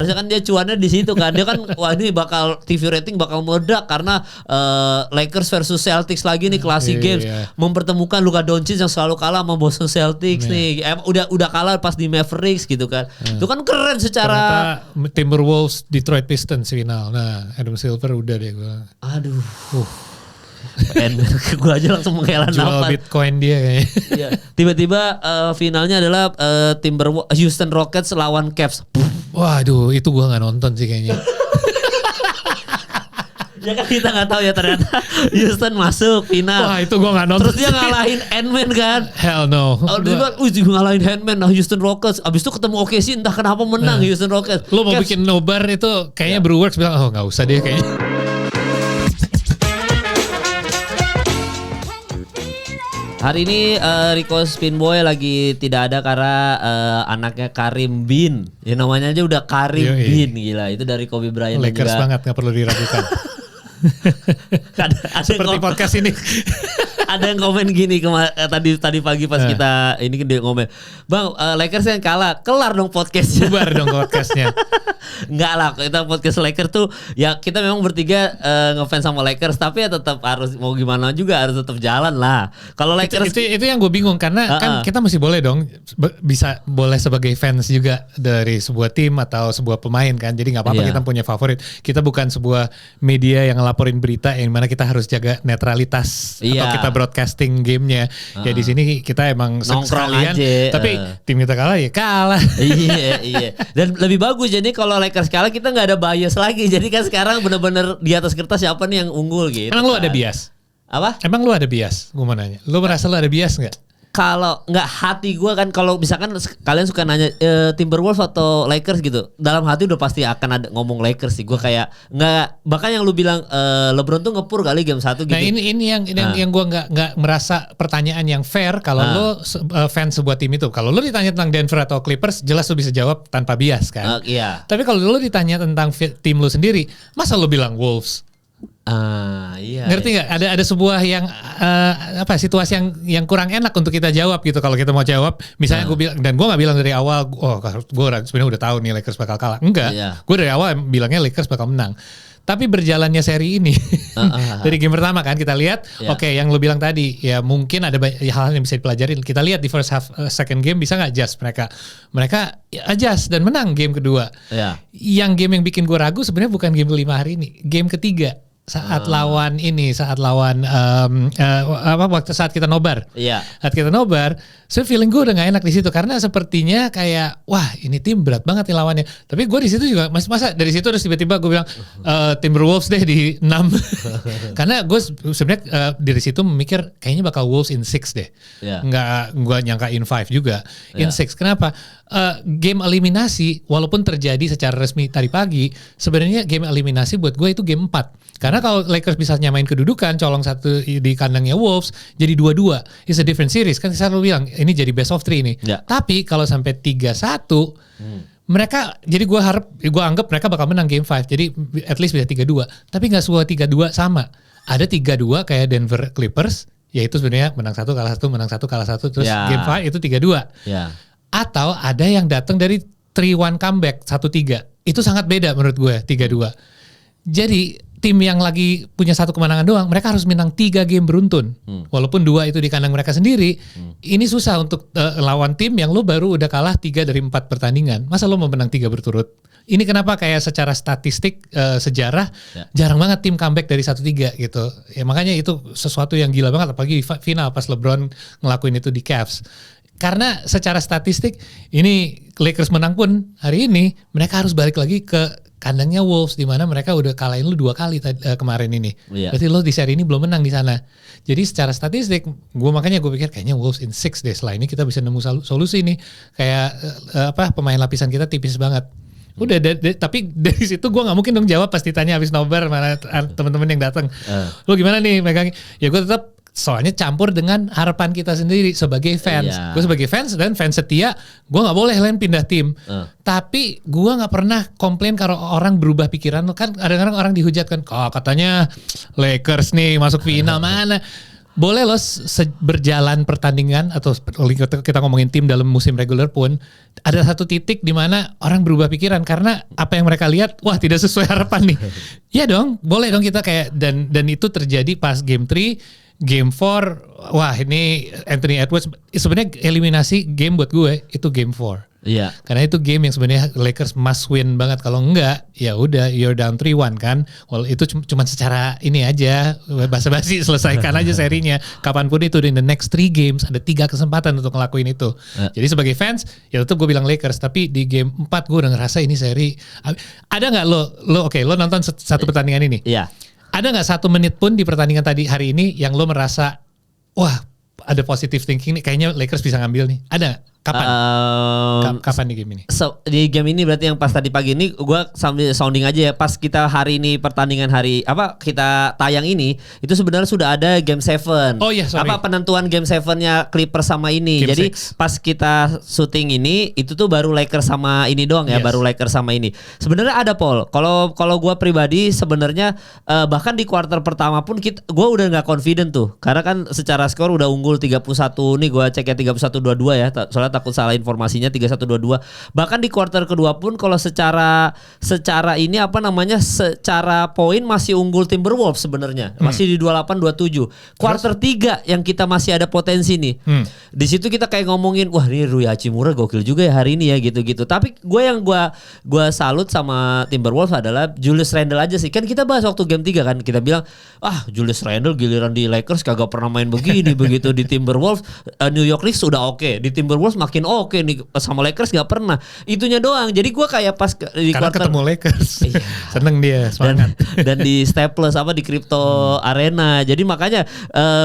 harusnya kan dia cuannya di situ kan. Dia kan wah ini bakal TV rating bakal meledak karena Lakers versus Celtics lagi nih classic games. Mempertemukan Luka Doncic yang selalu kalah sama Boston Celtics nih. Udah kalah pas di Mavericks gitu kan. Itu kan keren secara ternyata Timberwolves Detroit Pistons final. Nah, Adam Silver udah deh gue. Aduh. Gue aja langsung menghela nafas. Jual Bitcoin dia kayaknya. Ya, tiba-tiba finalnya adalah Houston Rockets lawan Cavs. Waduh, itu gue nggak nonton sih kayaknya. Ya kan kita nggak tahu ya ternyata Houston masuk final. Wah itu gue nggak nonton. Terus dia ngalahin Ant-Man kan. Hell no. Dia ngalahin Ant-Man. Nah Houston Rockets. Abis itu ketemu OKC entah kenapa menang Houston Rockets. Lo mau bikin nobar itu kayaknya Brewers bilang oh nggak usah deh kayaknya. Hari ini Rico Spinboy lagi tidak ada karena anaknya Karim Bin. Ya namanya aja udah Karim Bin gila. Itu dari Kobe Bryant. Lakers juga. banget gak perlu diragukan. ada seperti podcast ini. Ada yang komen gini tadi pagi pas kita ini dia komen, Bang Lakers yang kalah, kelar dong podcastnya. Bubar dong podcastnya. Enggak lah, kita podcast Lakers tuh ya kita memang bertiga ngefans sama Lakers tapi ya tetap harus mau gimana juga harus tetap jalan lah. Kalau Lakers itu yang gue bingung karena kan kita masih boleh dong bisa boleh sebagai fans juga dari sebuah tim atau sebuah pemain kan. Jadi nggak apa-apa kita punya favorit. Kita bukan sebuah media yang ngelaporin berita yang mana kita harus jaga netralitas atau kita broadcasting gamenya. Ya di sini kita emang sekalian aja. Tapi tim kita kalah ya kalah. Iya. Dan lebih bagus jadi kalau Lakers kalah kita nggak ada bias lagi. Jadi kan sekarang benar-benar di atas kertas siapa nih yang unggul gitu. Emang lu ada bias? Apa? Emang lu ada bias? Gue mau nanya. Lu merasa lu ada bias nggak? Kalau nggak hati gue kan kalau misalkan kalian suka nanya Timberwolves atau Lakers gitu, dalam hati udah pasti akan ada ngomong Lakers sih. Gue kayak nggak, bahkan yang lu bilang LeBron tuh ngepur kali game 1 gitu. Nah ini yang gue nggak merasa pertanyaan yang fair kalau lu fans sebuah tim itu. Kalau lu ditanya tentang Denver atau Clippers, jelas lu bisa jawab tanpa bias kan. Iya. Tapi kalau lu ditanya tentang tim lu sendiri, masa lu bilang Wolves? Iya. Ngerti nggak? Ada sebuah yang situasi yang kurang enak untuk kita jawab gitu kalau kita mau jawab. Misalnya gue bilang, dan gue nggak bilang dari awal, gue sebenarnya udah tahu nih Lakers bakal kalah. Enggak, gue dari awal bilangnya Lakers bakal menang. Tapi berjalannya seri ini dari game pertama kan kita lihat, yang lo bilang tadi ya mungkin ada banyak hal yang bisa dipelajari. Kita lihat di first half second game bisa nggak adjust mereka adjust dan menang game kedua. Yang game yang bikin gue ragu sebenarnya bukan game kelima hari ini, game ketiga. Saat kita nobar. Saat kita nobar, feeling gue udah gak enak di situ karena sepertinya kayak wah ini tim berat banget nih lawannya. Tapi gue di situ juga masa dari situ terus tiba-tiba gue bilang Timberwolves deh di 6. Karena gue sebenarnya dari situ memikir kayaknya bakal Wolves in 6 deh. Nggak gue nyangka in 5 juga. In 6. Kenapa? Game eliminasi walaupun terjadi secara resmi tadi pagi, sebenarnya game eliminasi buat gue itu game 4. Karena kalau Lakers bisa nyamain kedudukan, colong satu di kandangnya Wolves, jadi 2-2. It's a different series. Kan saya selalu bilang, ini jadi best of 3 nih. Tapi kalau sampai 3-1, mereka, jadi gue anggap mereka bakal menang game 5. Jadi at least bisa 3-2. Tapi gak semua 3-2 sama. Ada 3-2 kayak Denver Clippers, yaitu sebenarnya menang 1, kalah 1, menang 1, kalah 1. Terus game 5 itu 3-2. Atau ada yang datang dari 3-1 comeback, 1-3. Itu sangat beda menurut gue, 3-2. Jadi tim yang lagi punya 1 kemenangan doang, mereka harus menang 3 game beruntun. Walaupun 2 itu di kandang mereka sendiri, ini susah untuk lawan tim yang lo baru udah kalah 3 dari 4 pertandingan. Masa lo mau menang 3 berturut? Ini kenapa kayak secara statistik sejarah jarang banget tim comeback dari 1-3 gitu. Ya makanya itu sesuatu yang gila banget apalagi di final pas LeBron ngelakuin itu di Cavs. Karena secara statistik ini Lakers menang pun hari ini mereka harus balik lagi ke kandangnya Wolves di mana mereka udah kalahin lu 2 kali kemarin ini. Berarti lo di seri ini belum menang di sana. Jadi secara statistik, makanya gue pikir kayaknya Wolves in 6 deh. Setelah ini kita bisa nemu solusi nih. Kayak pemain lapisan kita tipis banget. Udah, tapi dari situ gue nggak mungkin dong jawab pas ditanya habis nobar mana teman-teman yang datang. Lo gimana nih megangin? Ya gue tetap. Soalnya campur dengan harapan kita sendiri sebagai fans. Gue sebagai fans dan fans setia, gue gak boleh lain pindah tim. Tapi gue gak pernah komplain kalau orang berubah pikiran. Kan kadang-kadang orang dihujatkan, katanya Lakers nih masuk final mana. boleh loh berjalan pertandingan atau kita ngomongin tim dalam musim reguler pun ada satu titik di mana orang berubah pikiran karena apa yang mereka lihat wah tidak sesuai harapan nih. Ya dong, boleh dong kita kayak dan itu terjadi pas game 3, game 4. Wah, ini Anthony Edwards sebenarnya eliminasi game buat gue itu game 4. Iya. Karena itu game yang sebenarnya Lakers must win banget. Kalau enggak, ya udah you're down 3-1 kan. Well, itu cuma secara ini aja basa-basi selesaikan aja serinya. Kapanpun itu in the next 3 games ada 3 kesempatan untuk ngelakuin itu. Jadi sebagai fans, ya tetap gue bilang Lakers. Tapi di game 4 gue udah ngerasa ini seri. Ada nggak lo nonton satu pertandingan ini? Iya. Ada nggak 1 menit pun di pertandingan tadi hari ini yang lo merasa wah ada positive thinking nih kayaknya Lakers bisa ngambil nih? Ada? Kapan? Kapan di game ini? Di game ini berarti yang pas tadi pagi ini gue sambil sounding aja ya. Pas kita hari ini pertandingan kita tayang ini itu sebenarnya sudah ada game 7. Oh iya, sorry. Penentuan game 7-nya Clippers sama ini. Game jadi 6. pas kita syuting ini itu tuh baru Lakers sama ini doang ya, baru Lakers sama ini. Sebenarnya ada Paul. Kalau gue pribadi sebenarnya bahkan di kuarter pertama pun gue udah nggak confident tuh. Karena kan secara skor udah unggul 31 nih gue cek ya 31-22 ya. Soalnya takut salah informasinya 31-22. Bahkan di kuarter kedua pun kalau secara ini secara poin masih unggul Timberwolves sebenarnya. Masih di 28-27. Kuarter 3 yang kita masih ada potensi nih. Di situ kita kayak ngomongin wah ini Rui Hachimura gokil juga ya hari ini ya gitu-gitu. Tapi gue salut sama Timberwolves adalah Julius Randle aja sih. Kan kita bahas waktu game 3 kan kita bilang Julius Randle giliran di Lakers kagak pernah main begini begitu di Timberwolves New York Knicks udah oke. Di Timberwolves makin oke nih sama Lakers nggak pernah itunya doang. Jadi gue kayak pas di karena quarter, ketemu Lakers seneng dia semangat dan di Staples di Crypto Arena. Jadi makanya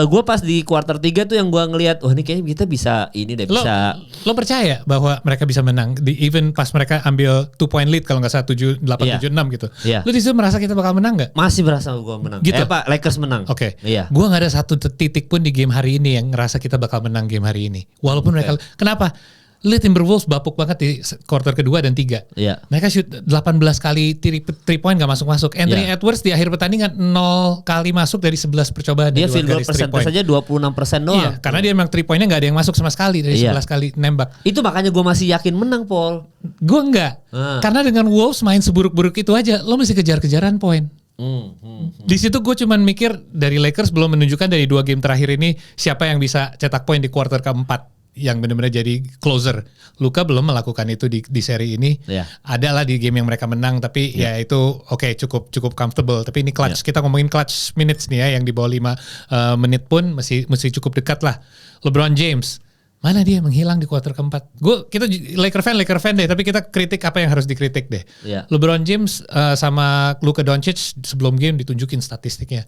gue pas di kuarter 3 tuh yang gue ngelihat wah ini kayaknya kita bisa ini deh bisa. Lo percaya bahwa mereka bisa menang even pas mereka ambil 2 point lead kalau nggak salah 7-8 7-6 gitu. Lo di situ merasa kita bakal menang nggak? Masih berasa gue menang. Gitu. Lakers menang. Oke. Iya. Gue nggak ada satu titik pun di game hari ini yang ngerasa kita bakal menang game hari ini. Walaupun mereka kenapa? Lihat Timberwolves bapuk banget di quarter kedua dan 3. Iya. Mereka shoot 18 kali 3 point gak masuk-masuk. Anthony Edwards di akhir pertandingan 0 kali masuk dari 11 percobaan. Dia field goal percentage saja 26% doang. Iya, karena dia memang 3 pointnya gak ada yang masuk sama sekali dari 11 kali nembak. Itu makanya gue masih yakin menang Paul. Gue enggak. Karena dengan Wolves main seburuk-buruk itu aja, lo mesti kejar-kejaran poin. Di situ gue cuman mikir dari Lakers belum menunjukkan dari 2 game terakhir ini siapa yang bisa cetak poin di kuarter keempat yang benar-benar jadi closer. Luka belum melakukan itu di seri ini. Ada lah di game yang mereka menang tapi ya itu cukup comfortable. Tapi ini clutch. Kita ngomongin clutch minutes nih ya yang di bawah 5 menit pun mesti cukup dekat lah. LeBron James mana dia menghilang di kuarter keempat. Kita Laker fan deh, tapi kita kritik apa yang harus dikritik deh. LeBron James sama Luka Doncic sebelum game ditunjukin statistiknya.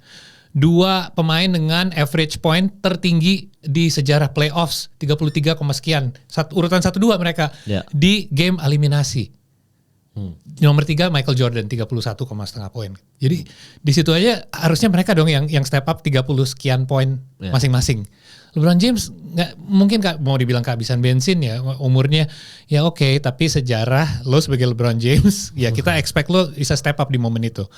2 pemain dengan average point tertinggi di sejarah playoffs 33, sekian. Urutan 1-2 mereka di game eliminasi. Nomor 3 Michael Jordan 31,5 poin. Jadi di situ aja harusnya mereka dong yang step up 30 sekian poin masing-masing. LeBron James mungkin mau dibilang kehabisan bensin ya umurnya ya oke, tapi sejarah lo sebagai LeBron James ya kita expect lo bisa step up di momen itu.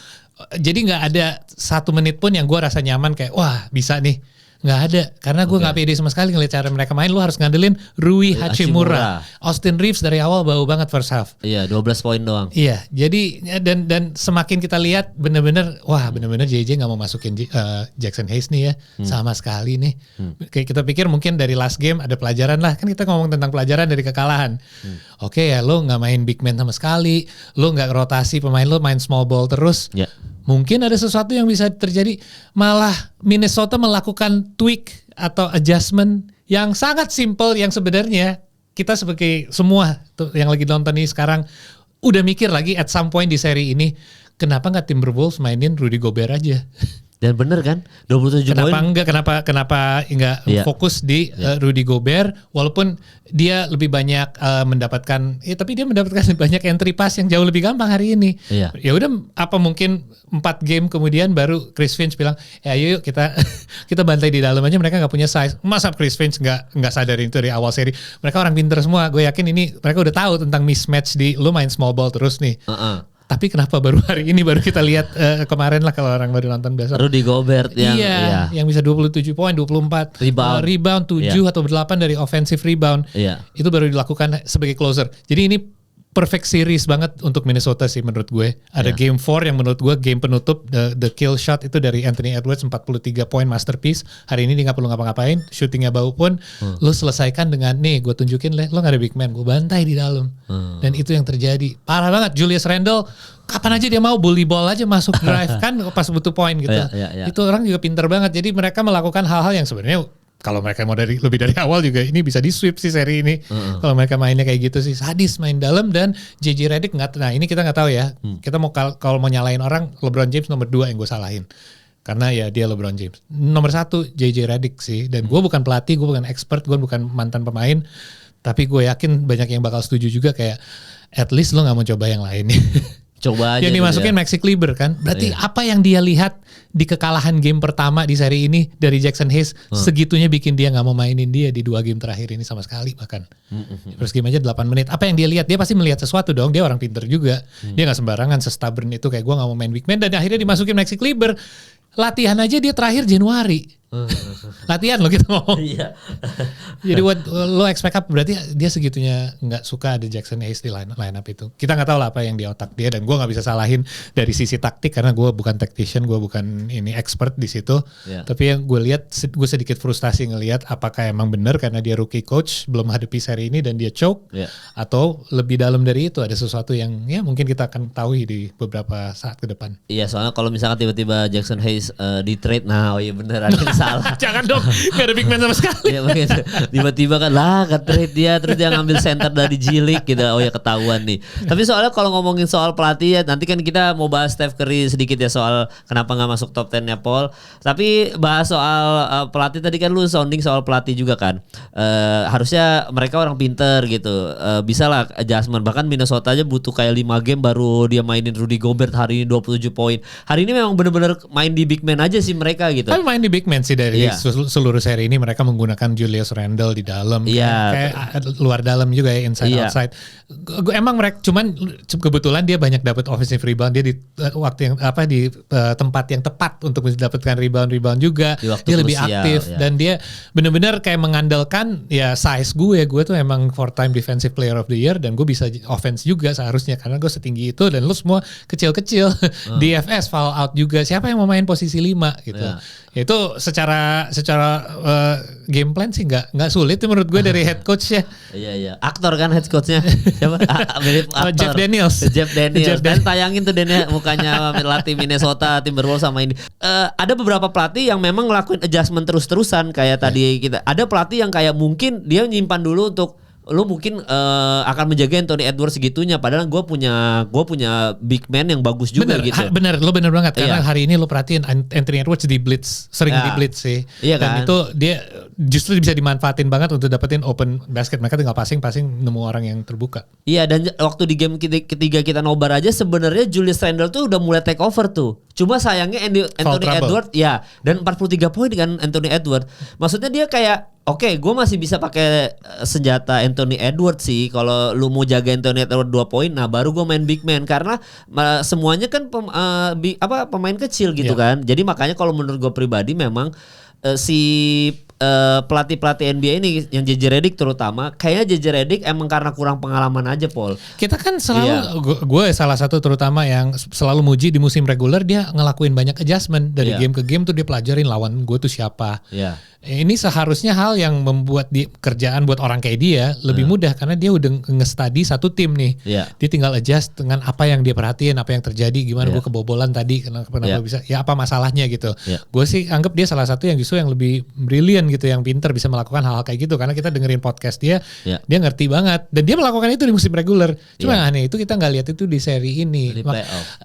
Jadi nggak ada 1 menit pun yang gue rasa nyaman kayak wah bisa nih. Nggak ada, karena gue nggak pede sama sekali ngeliat cara mereka main. Lu harus ngandelin Rui Hachimura. Austin Reeves dari awal bau banget first half. Iya, 12 poin doang. Iya, jadi dan semakin kita lihat bener-bener JJ nggak mau masukin Jackson Hayes nih ya, sama sekali nih. Kayak kita pikir mungkin dari last game ada pelajaran lah, kan kita ngomong tentang pelajaran dari kekalahan. Oke ya, lo nggak main big man sama sekali, lo nggak rotasi pemain lo, main small ball terus. Mungkin ada sesuatu yang bisa terjadi, malah Minnesota melakukan tweak atau adjustment yang sangat simple yang sebenarnya kita sebagai semua tuh yang lagi nonton ini sekarang udah mikir lagi at some point di seri ini, kenapa nggak Timberwolves mainin Rudy Gobert aja? Dan bener kan 27 poin. Kenapa enggak fokus di Rudy Gobert walaupun dia lebih banyak mendapatkan tapi dia mendapatkan banyak entry pass yang jauh lebih gampang hari ini. Ya udah apa mungkin 4 game kemudian baru Chris Finch bilang yuk kita bantai di dalam aja, mereka enggak punya size. Masa Chris Finch enggak sadarin itu dari awal seri. Mereka orang pinter semua. Gue yakin ini mereka udah tahu tentang mismatch di lu main small ball terus nih. Tapi kenapa baru hari ini baru kita lihat kemarin lah kalau orang baru nonton besok. Rudy Gobert yang bisa 27 poin, 24 rebound 7 atau 8 dari offensive rebound. Itu baru dilakukan sebagai closer. Jadi ini perfect series banget untuk Minnesota sih menurut gue. Ada game 4 yang menurut gue game penutup the kill shot itu dari Anthony Edwards 43 poin masterpiece. Hari ini dia gak perlu ngapa-ngapain, shootingnya bau pun lo selesaikan dengan nih gue tunjukin lo gak ada big man, gue bantai di dalam. Dan itu yang terjadi. Parah banget Julius Randle kapan aja dia mau bully ball aja masuk drive kan pas butuh poin gitu. Itu orang juga pinter banget. Jadi mereka melakukan hal-hal yang sebenarnya kalau mereka mau lebih dari awal juga ini bisa di sweep sih seri ini. Kalau mereka mainnya kayak gitu sih sadis main dalam dan JJ Redick nggak. Nah ini kita nggak tahu ya. Kita mau kalau mau nyalain orang LeBron James nomor 2 yang gue salahin. Karena ya dia LeBron James. Nomor 1 JJ Redick sih. Dan gue bukan pelatih, gue bukan expert, gue bukan mantan pemain. Tapi gue yakin banyak yang bakal setuju juga kayak at least lo nggak mau coba yang lain. Coba aja. Yang dimasukin Maxi Kleber kan. Berarti apa yang dia lihat di kekalahan game pertama di seri ini dari Jackson Hayes segitunya bikin dia gak mau mainin dia di 2 game terakhir ini sama sekali bahkan. First game aja 8 menit. Apa yang dia lihat? Dia pasti melihat sesuatu dong. Dia orang pinter juga. Dia gak sembarangan se-stubborn itu kayak gue gak mau main big man. Dan akhirnya dimasukin Maxi Kleber. Latihan aja dia terakhir Januari. Latihan lo kita ngomong. Jadi lo expect up berarti dia segitunya nggak suka ada Jackson Hayes di line up itu. Kita nggak tahu lah apa yang di otak dia dan gue nggak bisa salahin dari sisi taktik karena gue bukan tactician, gue bukan ini expert di situ. Tapi yang gue lihat gue sedikit frustasi ngelihat apakah emang benar karena dia rookie coach belum hadapi seri ini dan dia choke atau lebih dalam dari itu ada sesuatu yang ya mungkin kita akan tahu di beberapa saat ke depan. Iya soalnya kalau misalkan tiba-tiba Jackson Hayes di trade, nah iya bener ada yang salah. Jangan dong, gak ada big man sama sekali. Ya, tiba-tiba kan ke trade dia, terus dia ngambil center dari G-League gitu. Oh ya ketahuan nih. Tapi soalnya kalau ngomongin soal pelatih ya, nanti kan kita mau bahas Steph Curry sedikit ya soal kenapa gak masuk top 10-nya Paul. Tapi bahas soal pelatih tadi kan lu sounding soal pelatih juga kan. Harusnya mereka orang pinter gitu. Bisa lah adjustment. Bahkan Minnesota aja butuh kayak 5 game baru dia mainin Rudy Gobert hari ini 27 poin. Hari ini memang bener-bener main di big man aja sih mereka gitu. Tapi main di big man sih dari seluruh seri ini mereka menggunakan Julius Randle di dalam kayak luar dalam juga ya inside outside. Emang mereka cuman kebetulan dia banyak dapat offensive rebound dia di waktu yang di tempat yang tepat untuk mendapatkan rebound juga. Dia lebih aktif dan dia benar-benar kayak mengandalkan ya size gue tuh emang 4-time defensive player of the year dan gue bisa offense juga seharusnya karena gue setinggi itu dan lu semua kecil-kecil. DFS foul out juga. Siapa yang mau main posisi 5 gitu. Ya itu secara game plan sih nggak sulit menurut gue dari head coach ya. Iya. Aktor kan head coachnya. Siapa? Mirip aktor. Jeff Daniels. Dan tayangin tuh mukanya pelatih Minnesota Timberwolves sama ini. Ada beberapa pelatih yang memang ngelakuin adjustment terus-terusan kayak tadi kita. Ada pelatih yang kayak mungkin dia nyimpan dulu untuk lu mungkin akan menjaga Anthony Edwards segitunya padahal gue punya big man yang bagus juga gitu. Bener, lo bener banget karena hari ini lo perhatiin Anthony Edwards di blitz, sering di blitz sih. Iya dan kan? itu dia justru bisa dimanfaatin banget untuk dapetin open basket. Mereka tinggal passing nemu orang yang terbuka. Iya dan waktu di game ketiga kita nobar aja sebenarnya Julius Randle tuh udah mulai take over tuh. Cuma sayangnya Anthony Edwards dan 43 poin dengan Anthony Edwards. Maksudnya dia kayak oke, gue masih bisa pakai senjata Anthony Edwards sih. Kalau lu mau jaga Anthony Edwards 2 poin, nah baru gue main big man karena semuanya kan pemain kecil gitu kan. Jadi makanya kalau menurut gue pribadi memang pelatih-pelatih NBA ini yang JJ Redick terutama kayaknya JJ Redick emang karena kurang pengalaman aja Paul. Kita kan selalu gue salah satu terutama yang selalu muji di musim reguler dia ngelakuin banyak adjustment dari game ke game tuh dia pelajarin lawan gue tuh siapa. Ini seharusnya hal yang membuat kerjaan buat orang kayak dia lebih mudah karena dia udah nge-study satu tim nih. Dia tinggal adjust dengan apa yang dia perhatiin, apa yang terjadi, gimana gue kebobolan tadi, kenapa bisa, ya apa masalahnya gitu. Gue sih anggap dia salah satu yang justru yang lebih brilian gitu, yang pinter bisa melakukan hal-hal kayak gitu karena kita dengerin podcast dia ngerti banget dan dia melakukan itu di musim reguler. Cuma aneh itu kita nggak lihat itu di seri ini.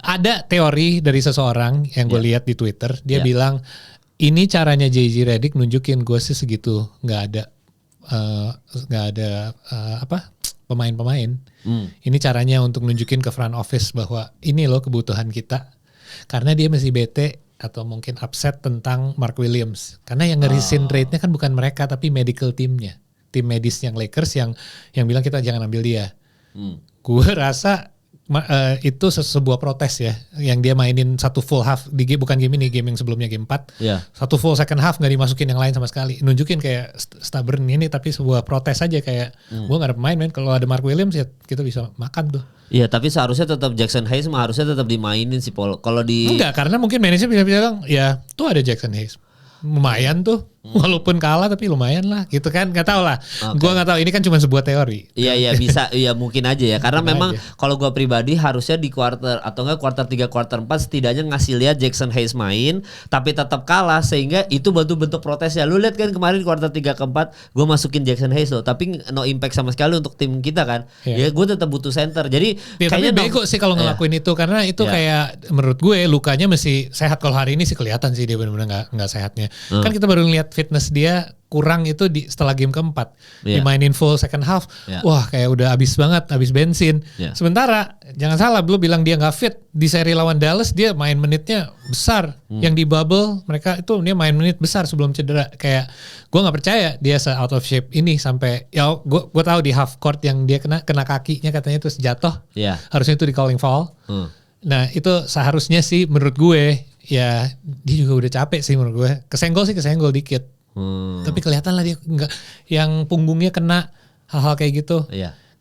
Ada teori dari seseorang yang gue lihat di Twitter, dia bilang ini caranya JJ Redick nunjukin gue sih segitu nggak ada pemain-pemain. Ini caranya untuk nunjukin ke front office bahwa ini loh kebutuhan kita karena dia masih bete atau mungkin upset tentang Mark Williams karena yang ngerisin trade-nya kan bukan mereka tapi medical teamnya, tim medis yang Lakers yang bilang kita jangan ambil dia. Gue rasa itu sebuah protes ya, yang dia mainin satu full half di bukan game ini, game yang sebelumnya game 4. Satu full second half nggak dimasukin yang lain sama sekali. Nunjukin kayak stubborn ini, tapi sebuah protes aja kayak gue nggak ada pemain men. Kalau ada Mark Williams ya kita bisa makan tuh. Iya, tapi seharusnya tetap Jackson Hayes harusnya tetap dimainin sih Paul. Kalau enggak, karena mungkin manajer bilang ya tuh ada Jackson Hayes. Lumayan tuh, walaupun kalah tapi lumayan lah gitu kan, nggak tahu lah. Gue nggak tahu, ini kan cuma sebuah teori. Iya bisa, iya mungkin aja ya, karena memang kalau gue pribadi harusnya di quarter atau enggak quarter 3 quarter 4 setidaknya ngasih lihat Jackson Hayes main tapi tetap kalah, sehingga itu bentuk protesnya. Lu lihat kan kemarin quarter 3 ke 4 gue masukin Jackson Hayes loh, tapi no impact sama sekali untuk tim kita kan. Ya gue tetap butuh center. Jadi ya, kayaknya bego sih kalau ngelakuin itu, karena itu kayak menurut gue lukanya masih sehat. Kalau hari ini sih kelihatan sih dia benar-benar nggak sehatnya. Kan kita baru ngeliat fitness dia kurang itu setelah game keempat. Dimainin full second half. Wah kayak udah habis banget, habis bensin. Sementara jangan salah, lu bilang dia gak fit. Di seri lawan Dallas dia main menitnya besar. Yang di bubble mereka itu dia main menit besar sebelum cedera. Kayak gue gak percaya dia out of shape ini sampai, ya gue tahu di half court yang dia kena kakinya katanya terus jatuh. Harusnya itu di calling foul. Nah itu seharusnya sih menurut gue, ya dia juga udah capek sih menurut gue. Kesenggol dikit. Tapi kelihatan lah dia nggak, yang punggungnya kena hal-hal kayak gitu.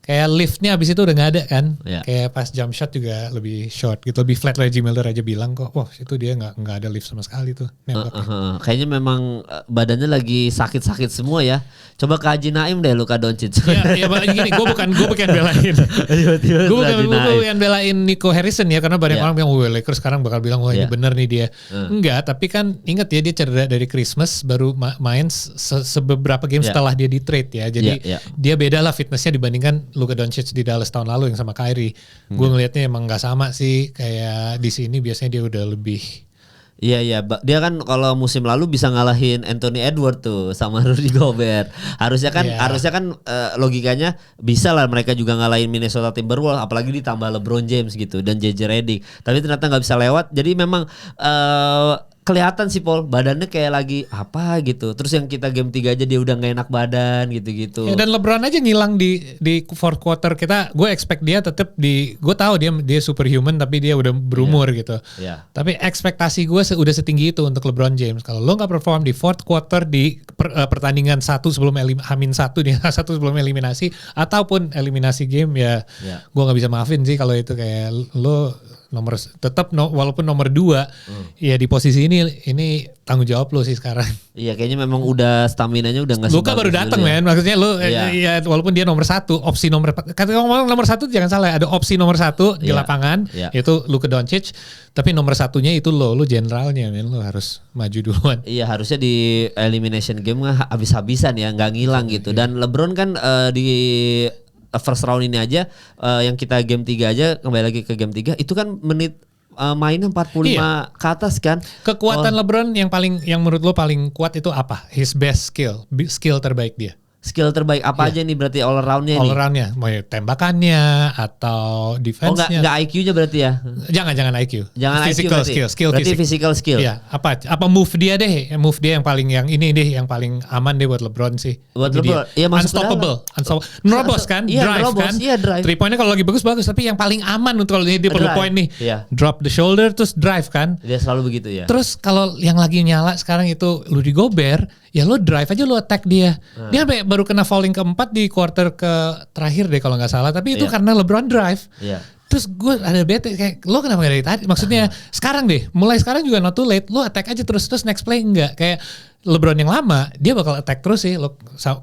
Kayak liftnya abis itu udah nggak ada kan. Kayak pas jump shot juga lebih short gitu, lebih flat. Reggie Miller aja bilang kok, wah itu dia nggak ada lift sama sekali tuh. Kayaknya memang badannya lagi sakit-sakit semua ya. Coba ke Haji Naim deh Luka Doncic. Ya gini, gue bukan belain. Gue bukan belain Nico Harrison ya, karena banyak orang bilang Lakers sekarang bakal bilang wah ini bener nih dia. Enggak, tapi kan ingat ya dia cedera dari Christmas, baru main sebeberapa game setelah dia di trade ya. Jadi dia beda lah fitnessnya dibandingkan Luka Doncic di Dallas tahun lalu yang sama Kyrie. Gue ngelihatnya emang nggak sama sih, kayak di sini biasanya dia udah lebih. Iya, dia kan kalau musim lalu bisa ngalahin Anthony Edwards tuh sama Rudy Gobert. Harusnya kan logikanya bisa lah mereka juga ngalahin Minnesota Timberwolves, apalagi ditambah LeBron James gitu dan JJ Redick. Tapi ternyata nggak bisa lewat. Jadi memang kelihatan sih Paul badannya kayak lagi apa gitu. Terus yang kita game 3 aja dia udah gak enak badan gitu-gitu. Ya, dan LeBron aja ngilang di fourth quarter. Gue expect dia tetap gue tahu dia superhuman tapi dia udah berumur gitu. Tapi ekspektasi gue udah setinggi itu untuk LeBron James. Kalau lo gak perform di fourth quarter di pertandingan satu sebelum satu sebelum eliminasi ataupun eliminasi game ya. Gue gak bisa maafin sih kalau itu kayak lo walaupun nomor 2 ya di posisi ini tanggung jawab lo sih sekarang. Iya kayaknya memang udah staminanya udah nggak. Luka baru datang men, maksudnya lo ya walaupun dia nomor 1, opsi nomor nomor 1 jangan salah, ada opsi nomor 1 di lapangan yaitu Luka Doncic, tapi nomor 1-nya itu lo generalnya men, lo harus maju duluan. Iya harusnya di elimination game habis-habisan ya, nggak ngilang gitu. Dan LeBron kan di first round ini aja yang kita game 3 aja, kembali lagi ke game 3 itu kan menit mainnya 45 ke atas kan. Kekuatan LeBron yang menurut lo paling kuat itu apa? His best skill terbaik dia. Skill terbaik apa aja nih berarti all around-nya nih? All around-nya, mau tembakannya atau defense-nya. Enggak IQ-nya berarti ya? Jangan IQ. Jangan physical IQ skill. Berarti physical skill. Iya, apa move dia deh? Move dia yang paling yang paling aman deh buat LeBron sih. Buat LeBron, iya unstoppable. Nerobos kan? Drive kan? Drive. 3 point-nya kalau lagi bagus, tapi yang paling aman untuk kalau dia perlu point nih. Drop the shoulder terus drive kan? Dia selalu begitu ya. Terus kalau yang lagi nyala sekarang itu Rudy Gobert, ya lo drive aja, lo attack dia. Dia baru kena fouling keempat di quarter ke terakhir deh kalau nggak salah. Tapi itu karena LeBron drive. Terus gue ada bete kayak lo kenapa gak dari tadi? Maksudnya sekarang deh, mulai sekarang juga not too late. Lo attack aja terus next play enggak. Kayak LeBron yang lama dia bakal attack terus sih.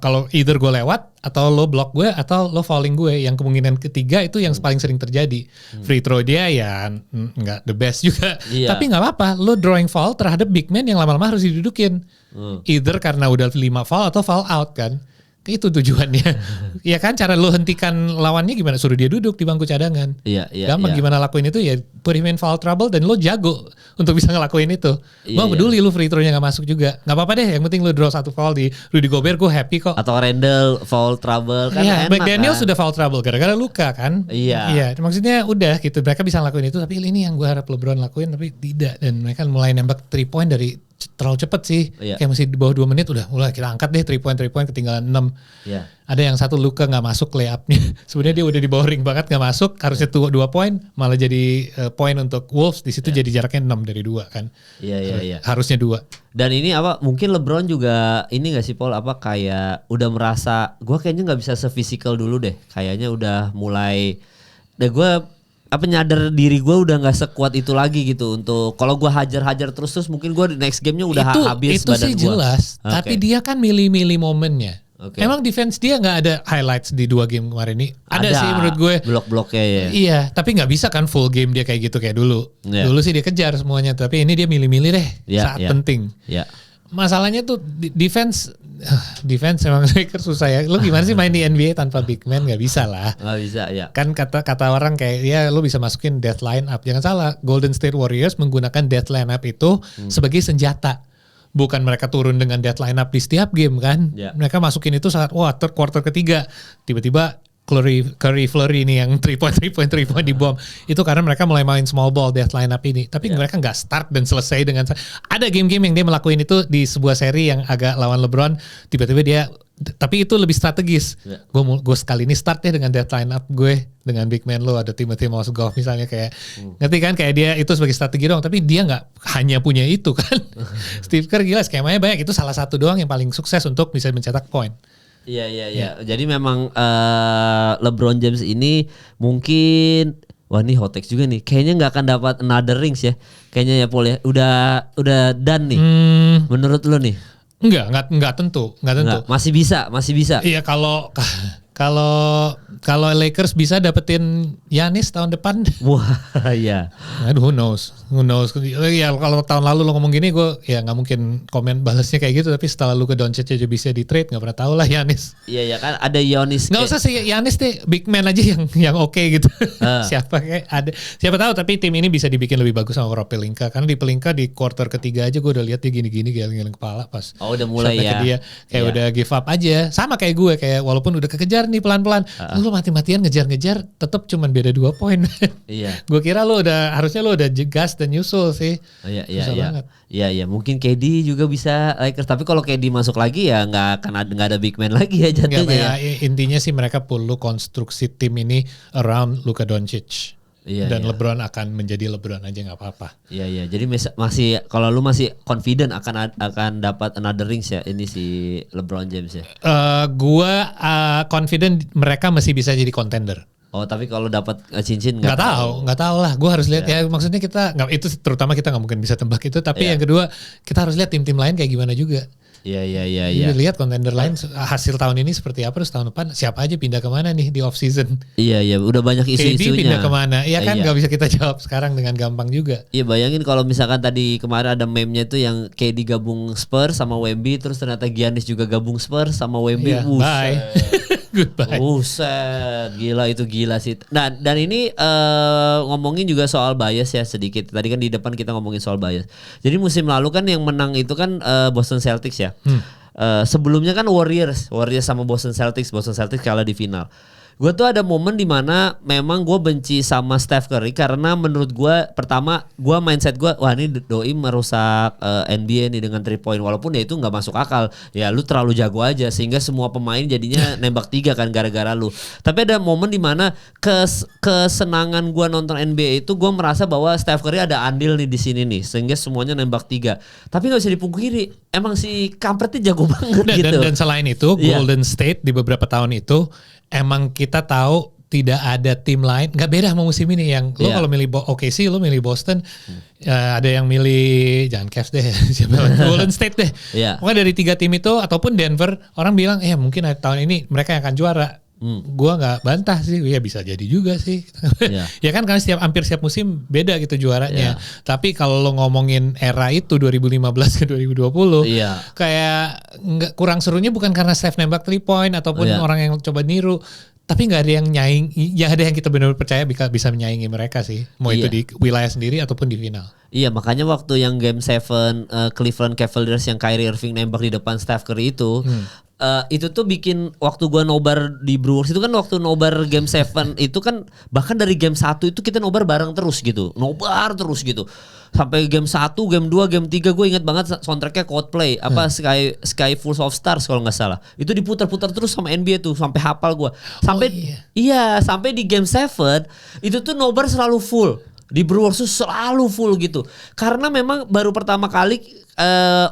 Kalau either gue lewat atau lo block gue atau lo fouling gue. Yang kemungkinan ketiga itu yang paling sering terjadi. Free throw dia ya nggak the best juga. Tapi nggak apa-apa. Lo drawing foul terhadap big man yang lama-lama harus didudukin. Either karena udah 5 foul atau foul out kan. Itu tujuannya. Ya kan, cara lo hentikan lawannya gimana? Suruh dia duduk di bangku cadangan. Gampang gimana lakuin itu ya, put him in foul trouble dan lo jago untuk bisa ngelakuin itu. Gue peduli lo free throw-nya gak masuk juga. Gak apa-apa deh, yang penting lo draw 1 foul di Rudy Gobert, gue happy kok. Atau Randall foul trouble kan enak. McDaniel sudah foul trouble gara-gara Luka kan. Iya, maksudnya udah gitu, mereka bisa ngelakuin itu. Tapi ini yang gue harap LeBron lakuin tapi tidak. Dan mereka mulai nembak 3 point dari terlalu cepet sih. Kayak masih di bawah 2 menit udah mulai kita angkat deh 3 point ketinggalan 6. Ada yang satu Luka gak masuk layupnya. Sebenarnya dia udah di bawah ring banget gak masuk. Harusnya 2 poin malah jadi poin untuk Wolves. Di situ jadi jaraknya 6 dari 2 kan. Harusnya 2. Dan ini apa mungkin LeBron juga ini gak sih Paul apa kayak udah merasa gue kayaknya gak bisa se-physical dulu deh. Kayaknya udah mulai gue nyadar diri gue udah nggak sekuat itu lagi gitu untuk kalau gue hajar terus mungkin gue di next gamenya udah habis itu badan sih jelas. Tapi dia kan milih-milih momennya. Emang defense dia nggak ada highlights di 2 game kemarin ini? Ada sih menurut gue. Blok-bloknya ya. Iya, tapi nggak bisa kan full game dia kayak gitu kayak dulu. Dulu sih dia kejar semuanya, tapi ini dia milih-milih deh saat penting. Masalahnya tuh defense emang Lakers susah ya. Lu gimana sih main di NBA tanpa big man? Gak bisa lah. Gak bisa ya. Kan kata orang kayak ya lu bisa masukin death lineup. Jangan salah, Golden State Warriors menggunakan death lineup itu sebagai senjata. Bukan mereka turun dengan death lineup di setiap game kan. Mereka masukin itu saat quarter ketiga. Tiba-tiba Curry Fleury nih yang 3 point di bom. Itu karena mereka mulai main small ball death lineup ini. Tapi mereka gak start dan selesai dengan ada game-game yang dia melakukan itu di sebuah seri yang agak lawan LeBron. Tiba-tiba dia tapi itu lebih strategis. Gue sekali ini start deh dengan death lineup gue dengan big man lo ada Timothy Mozgov misalnya kayak ngerti kan kayak dia itu sebagai strategi doang. Tapi dia gak hanya punya itu kan. Steve Kerr gila skemanya banyak. Itu salah satu doang yang paling sukses untuk bisa mencetak poin. Iya. Jadi memang LeBron James ini mungkin wah ini hot takes juga nih. Kayaknya nggak akan dapat another rings ya. Kayaknya ya Paul ya. Udah done nih. Menurut lo nih? Enggak tentu. Masih bisa. Iya kalau Lakers bisa dapetin Giannis tahun depan. Wah iya. Aduh who knows. Ya kalau tahun lalu lo ngomong gini gue ya gak mungkin komen balasnya kayak gitu. Tapi setelah Luka Doncic aja bisa di trade gak pernah tahu lah Giannis. Iya kan ada Giannis. Gak usah sih Giannis deh big man aja yang oke gitu. Siapa tahu tapi tim ini bisa dibikin lebih bagus sama Rob Pelinka. Karena di Pelinka di quarter ketiga aja gue udah lihat dia gini-gini geleng-geleng kepala pas. Oh udah mulai ya. Dia kayak udah give up aja. Sama kayak gue kayak walaupun udah kekejar nih pelan-pelan. Lu mati-matian ngejar-ngejar tetap cuman beda 2 poin. Gue kira lu harusnya lu udah gas dan nyusul sih. Iya mungkin KD juga bisa Lakers tapi kalau KD masuk lagi ya nggak ada big man lagi ya jatuhnya. Intinya sih mereka perlu konstruksi tim ini around Luka Doncic. Dan LeBron akan menjadi LeBron aja nggak apa-apa. Iya. Jadi masih kalau lu masih confident akan dapat another rings ya ini si LeBron James ya. Gua confident mereka masih bisa jadi contender. Oh tapi kalau dapat cincin nggak tahu lah. Gue harus lihat ya. Maksudnya kita nggak itu terutama kita nggak mungkin bisa tebak itu. Tapi yang kedua kita harus lihat tim-tim lain kayak gimana juga. Iya. Lihat kontender lain hasil tahun ini seperti apa terus tahun depan siapa aja pindah kemana nih di off season. Iya udah banyak isu-isunya. KD pindah kemana? Iya kan nggak bisa kita jawab sekarang dengan gampang juga. Iya bayangin kalau misalkan tadi kemarin ada meme-nya tuh yang KD gabung Spurs sama Wemby terus ternyata Giannis juga gabung Spurs sama Wemby. Bye. Goodbye. Buset, gila sih. Nah, dan ini ngomongin juga soal bias ya sedikit. Tadi kan di depan kita ngomongin soal bias. Jadi musim lalu kan yang menang itu kan Boston Celtics ya. Sebelumnya kan Warriors sama Boston Celtics kalah di final. Gue tuh ada momen dimana memang gue benci sama Steph Curry karena menurut gue pertama gue mindset gue wah ini doi merusak NBA nih dengan 3 point walaupun ya itu nggak masuk akal ya lu terlalu jago aja sehingga semua pemain jadinya nembak 3 kan gara-gara lu. Tapi ada momen dimana kesenangan gue nonton NBA itu gue merasa bahwa Steph Curry ada andil nih di sini nih sehingga semuanya nembak 3. Tapi nggak bisa dipungkiri emang si kampretnya jago banget gitu. Dan selain itu Golden State di beberapa tahun itu emang kita tahu tidak ada tim lain nggak beda sama musim ini yang lo kalau milih OKC lo milih Boston ada yang milih jangan Cavs deh siapa Golden State deh pokoknya dari 3 tim itu ataupun Denver orang bilang mungkin tahun ini mereka yang akan juara. Gua nggak bantah sih, ya bisa jadi juga sih. Ya kan karena hampir setiap musim beda gitu juaranya. Tapi kalau lo ngomongin era itu 2015 ke 2020, kayak nggak kurang serunya bukan karena Steph nembak 3 point ataupun orang yang coba niru. Tapi nggak ada yang nyaing, ya ada yang kita benar-benar percaya bisa menyaingi mereka sih. Mau itu di wilayah sendiri ataupun di final. Iya makanya waktu yang Game 7 Cleveland Cavaliers yang Kyrie Irving nembak di depan Steph Curry itu itu tuh bikin waktu gua nobar di Brewers itu kan waktu nobar game 7 itu kan bahkan dari game 1 itu kita nobar bareng terus gitu. Nobar terus gitu. Sampai game 1, game 2, game 3 gue inget banget soundtracknya Coldplay apa Sky Full of Stars kalau nggak salah. Itu diputar-putar terus sama NBA tuh sampai hafal gua. Sampai sampai di game 7 itu tuh nobar selalu full. Di Brewers tuh selalu full gitu. Karena memang baru pertama kali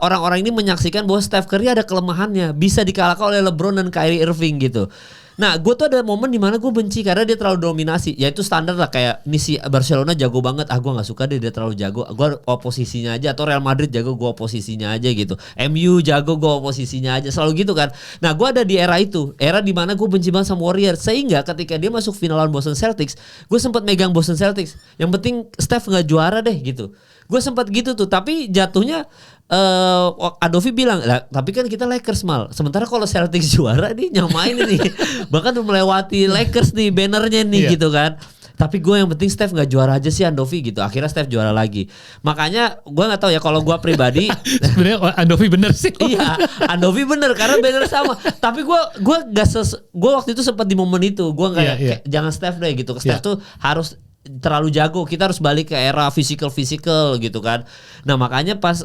orang-orang ini menyaksikan bahwa Steph Curry ada kelemahannya. Bisa dikalahkan oleh LeBron dan Kyrie Irving gitu. Nah gue tuh ada momen dimana gue benci karena dia terlalu dominasi. Ya itu standar lah kayak ini si Barcelona jago banget. Gue gak suka dia terlalu jago. Gue oposisinya aja. Atau Real Madrid jago gue oposisinya aja gitu. MU jago gue oposisinya aja. Selalu gitu kan. Nah gue ada di era itu. Era dimana gue benci banget sama Warriors. Sehingga ketika dia masuk final lawan Boston Celtics. Gue sempat megang Boston Celtics. Yang penting Steph gak juara deh gitu. Gue sempat gitu tuh. Tapi jatuhnya Adovi bilang, tapi kan kita Lakers mal. Sementara kalau Celtics juara nih nyamain ini, bahkan melewati Lakers nih bannernya nih gitu kan. Tapi gue yang penting Steph nggak juara aja sih Andovi gitu. Akhirnya Steph juara lagi. Makanya gue nggak tahu ya kalau gue pribadi. Sebenarnya Andovi bener sih. Iya, Andovi bener karena banner sama. Tapi gue waktu itu sempat di momen itu gue nggak jangan Steph deh gitu. Steph tuh harus terlalu jago, kita harus balik ke era physical gitu kan. Nah makanya pas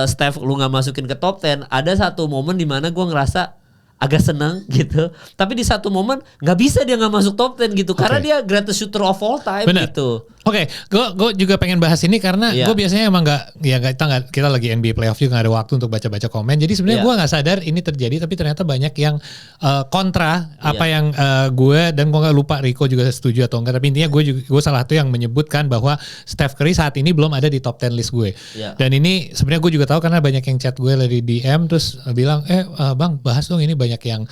Steph lu gak masukin ke top 10, ada satu momen dimana gue ngerasa agak seneng gitu. Tapi di satu momen gak bisa dia gak masuk top 10 gitu. Karena dia greatest shooter of all time. Bener. Gitu. Oke, gue juga pengen bahas ini karena gue biasanya emang kita lagi NBA playoff juga gak ada waktu untuk baca-baca komen. Jadi sebenarnya gue gak sadar ini terjadi, tapi ternyata banyak yang kontra apa yang gue, dan gue gak lupa Rico juga setuju atau enggak. Tapi intinya gue salah satu yang menyebutkan bahwa Steph Curry saat ini belum ada di top 10 list gue. Dan ini sebenarnya gue juga tahu karena banyak yang chat gue dari DM terus bilang, bang bahas dong ini banyak yang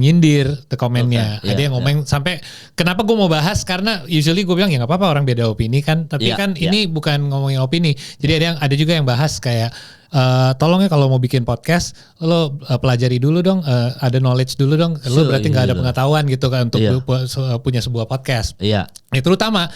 nyindir ke komennya. Ada yang ngomong sampai kenapa gue mau bahas karena usually gue bilang ya nggak apa-apa orang beda opini kan. Tapi ini bukan ngomongin opini. Jadi ada juga yang bahas kayak tolong ya kalau mau bikin podcast lo pelajari dulu dong, ada knowledge dulu dong. Lo berarti nggak ada pengetahuan gitu kan untuk punya sebuah podcast. Terutama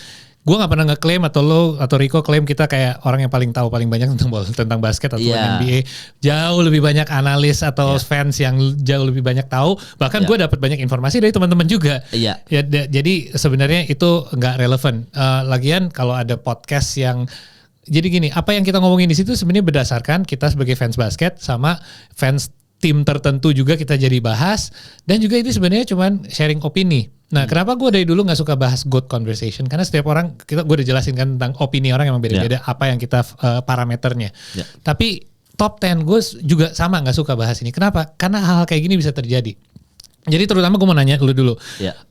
gue gak pernah ngeklaim atau lo atau Rico klaim kita kayak orang yang paling tahu paling banyak tentang basket atau NBA. Jauh lebih banyak analis atau fans yang jauh lebih banyak tahu. Bahkan gue dapat banyak informasi dari teman-teman juga. Jadi sebenarnya itu gak relevan. Lagian kalau ada podcast yang jadi gini, apa yang kita ngomongin di situ sebenarnya berdasarkan kita sebagai fans basket sama fans tim tertentu juga kita jadi bahas, dan juga itu sebenarnya cuman sharing opini. Nah, kenapa gue dari dulu nggak suka bahas GOAT conversation? Karena setiap orang gue udah jelasin kan tentang opini orang yang beda-beda, apa yang kita parameternya. Tapi top 10 gue juga sama nggak suka bahas ini. Kenapa? Karena hal-hal kayak gini bisa terjadi. Jadi terutama gue mau nanya dulu,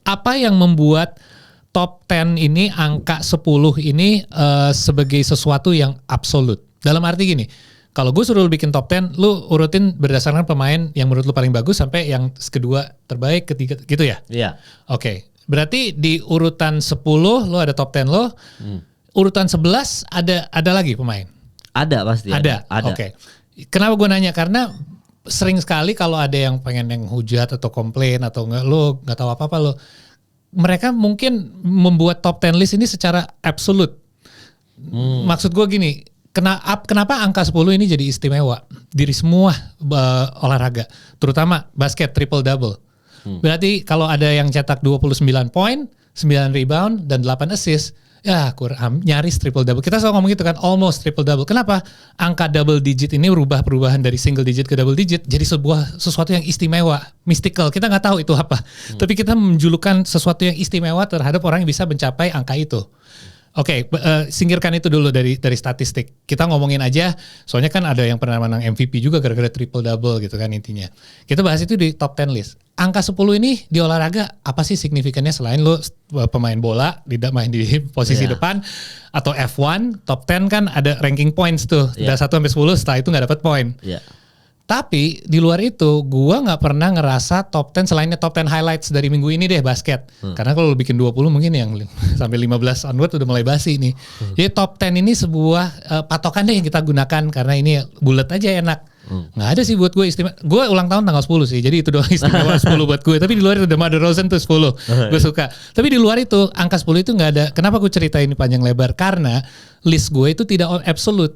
apa yang membuat top 10 ini angka 10 ini sebagai sesuatu yang absolut? Dalam arti gini. Kalau gue suruh lu bikin top 10, lu urutin berdasarkan pemain yang menurut lu paling bagus sampai yang kedua terbaik, ketiga gitu ya? Iya. Oke. Berarti di urutan 10 lu ada top 10 lo. Urutan 11 ada lagi pemain? Ada pasti. Ada. Oke. Kenapa gue nanya? Karena sering sekali kalau ada yang pengen yang hujat atau komplain atau lu nggak tahu apa-apa lo. Mereka mungkin membuat top 10 list ini secara absolut. Maksud gue gini, kenapa angka 10 ini jadi istimewa dari semua olahraga, terutama basket triple double. Berarti kalau ada yang cetak 29 poin, 9 rebound dan 8 assist, ya nyaris triple double. Kita selalu ngomong gitu kan, almost triple double. Kenapa? Angka double digit ini perubahan dari single digit ke double digit jadi sesuatu yang istimewa, mystical. Kita nggak tahu itu apa. Tapi kita menjulukan sesuatu yang istimewa terhadap orang yang bisa mencapai angka itu. Oke, singkirkan itu dulu dari statistik. Kita ngomongin aja, soalnya kan ada yang pernah menang MVP juga gara-gara triple double gitu kan intinya. Kita bahas itu di top 10 list. Angka 10 ini di olahraga apa sih signifikannya selain lo pemain bola, tidak main di posisi depan, atau F1, top 10 kan ada ranking points tuh. Dari 1 sampai 10 setelah itu nggak dapat poin. Tapi di luar itu gue gak pernah ngerasa top 10 selainnya top 10 highlights dari minggu ini deh basket. Karena kalau lu bikin 20 mungkin yang sampai 15 onward udah mulai basi nih. Jadi top 10 ini sebuah patokan deh yang kita gunakan karena ini bulat aja enak. Gak ada sih buat gue istimewa. Gue ulang tahun tanggal 10 sih, jadi itu doang istimewa 10 buat gue. Tapi di luar itu DeMar DeRozan tuh 10, gue suka. Tapi di luar itu angka 10 itu gak ada. Kenapa gue cerita ini panjang lebar? Karena list gue itu tidak absolute.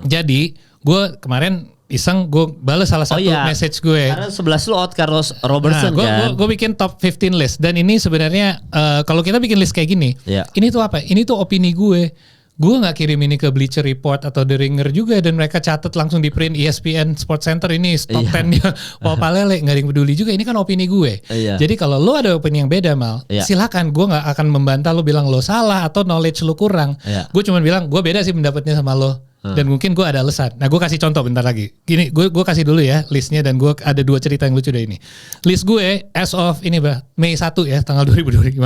Jadi gue kemarin iseng gue balas salah satu message gue. Karena 11 lu out Carlos Robertson kan. Gue bikin top 15 list dan ini sebenarnya kalau kita bikin list kayak gini, ini tuh apa? Ini tuh opini gue. Gue nggak kirim ini ke Bleacher Report atau The Ringer juga dan mereka catat langsung di print ESPN Sports Center ini top 10-nya Palele, nggak ada yang peduli juga. Ini kan opini gue. Jadi kalau lo ada opini yang beda Mal, silakan. Gue nggak akan membantah lo bilang lo salah atau knowledge lo kurang. Gue cuma bilang gue beda sih pendapatnya sama lo dan mungkin gue ada alasan. Nah gue kasih contoh bentar lagi. Gini gue kasih dulu ya listnya dan gue ada 2 cerita yang lucu deh ini. List gue as of ini Mei 1 ya tanggal 2025.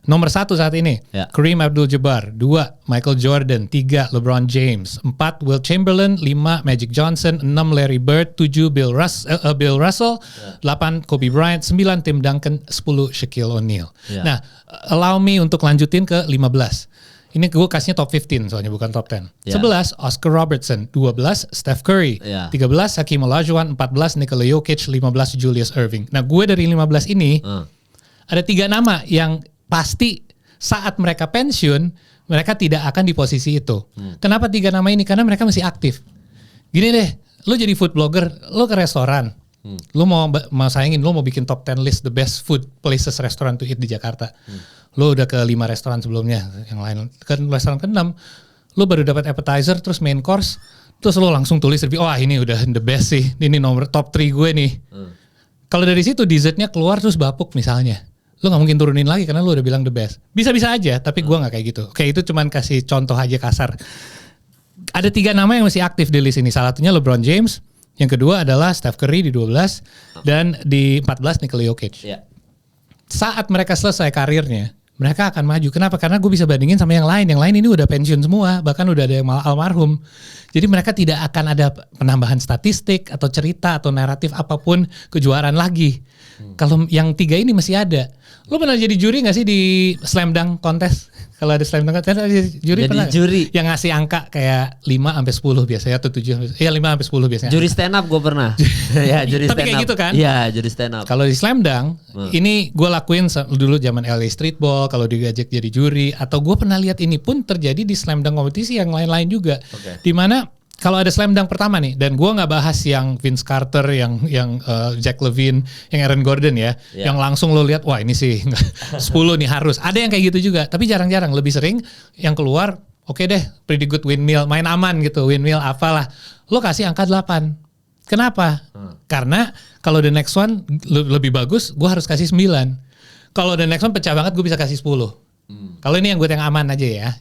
Nomor 1 saat ini, Kareem Abdul-Jabbar. 2, Michael Jordan. 3, LeBron James. 4, Wilt Chamberlain. 5, Magic Johnson. 6, Larry Bird. 7, Bill Russell. 8, Kobe Bryant. 9, Tim Duncan. 10, Shaquille O'Neal. Nah, allow me untuk lanjutin ke 15. Ini gue kasihnya top 15 soalnya bukan top 10. 11, Oscar Robertson. 12, Steph Curry. 13, Hakeem Olajuwon. 14, Nikola Jokic. 15, Julius Erving. Nah, gue dari 15 ini ada 3 nama yang pasti saat mereka pensiun, mereka tidak akan di posisi itu. Kenapa 3 nama ini? Karena mereka masih aktif. Gini deh, lo jadi food blogger, lo ke restoran, lo mau sayangin, lo mau bikin top 10 list the best food places restaurant to eat di Jakarta. Lo udah ke 5 restoran sebelumnya, yang lain ke restoran ke-6, lo baru dapat appetizer, terus main course, terus lo langsung tulis review, wah ini udah the best sih, ini nomor top 3 gue nih. Kalau dari situ dessertnya keluar terus bapuk misalnya, lo gak mungkin turunin lagi karena lo udah bilang the best. Bisa-bisa aja, tapi gue gak kayak gitu. Oke, itu cuman kasih contoh aja kasar. Ada 3 nama yang masih aktif di list ini. Salah satunya LeBron James, yang kedua adalah Steph Curry di 12, dan di 14 Nikola Jokic. Saat mereka selesai karirnya, mereka akan maju. Kenapa? Karena gue bisa bandingin sama yang lain. Yang lain ini udah pensiun semua, bahkan udah ada yang almarhum. Jadi mereka tidak akan ada penambahan statistik atau cerita atau naratif apapun kejuaraan lagi. Kalau yang 3 ini masih ada. Lo pernah jadi juri gak sih di Slam Dunk Contest? Kalau ada Slam Dunk Contest, juri jadi pernah juri yang ngasih angka kayak 5-10 biasanya atau 7, ya 5-10 biasanya. Juri stand up gue pernah. Ya, juri stand up. Tapi kayak gitu kan? Iya, juri stand up. Kalau di Slam Dunk, ini gue lakuin dulu zaman LA Streetball, kalau diajak jadi juri, atau gue pernah lihat ini pun terjadi di Slam Dunk kompetisi yang lain-lain juga. Di mana kalau ada Slam Dunk pertama nih, dan gue nggak bahas yang Vince Carter, yang Jack Levine, yang Aaron Gordon ya, yang langsung lo lihat, wah ini sih 10 nih harus. Ada yang kayak gitu juga, tapi jarang-jarang. Lebih sering yang keluar, oke deh, pretty good windmill, main aman gitu, windmill apalah. Lo kasih angka 8. Kenapa? Karena kalau the next one lebih bagus, gue harus kasih 9. Kalau the next one pecah banget, gue bisa kasih 10. Kalau ini yang gue yang aman aja ya.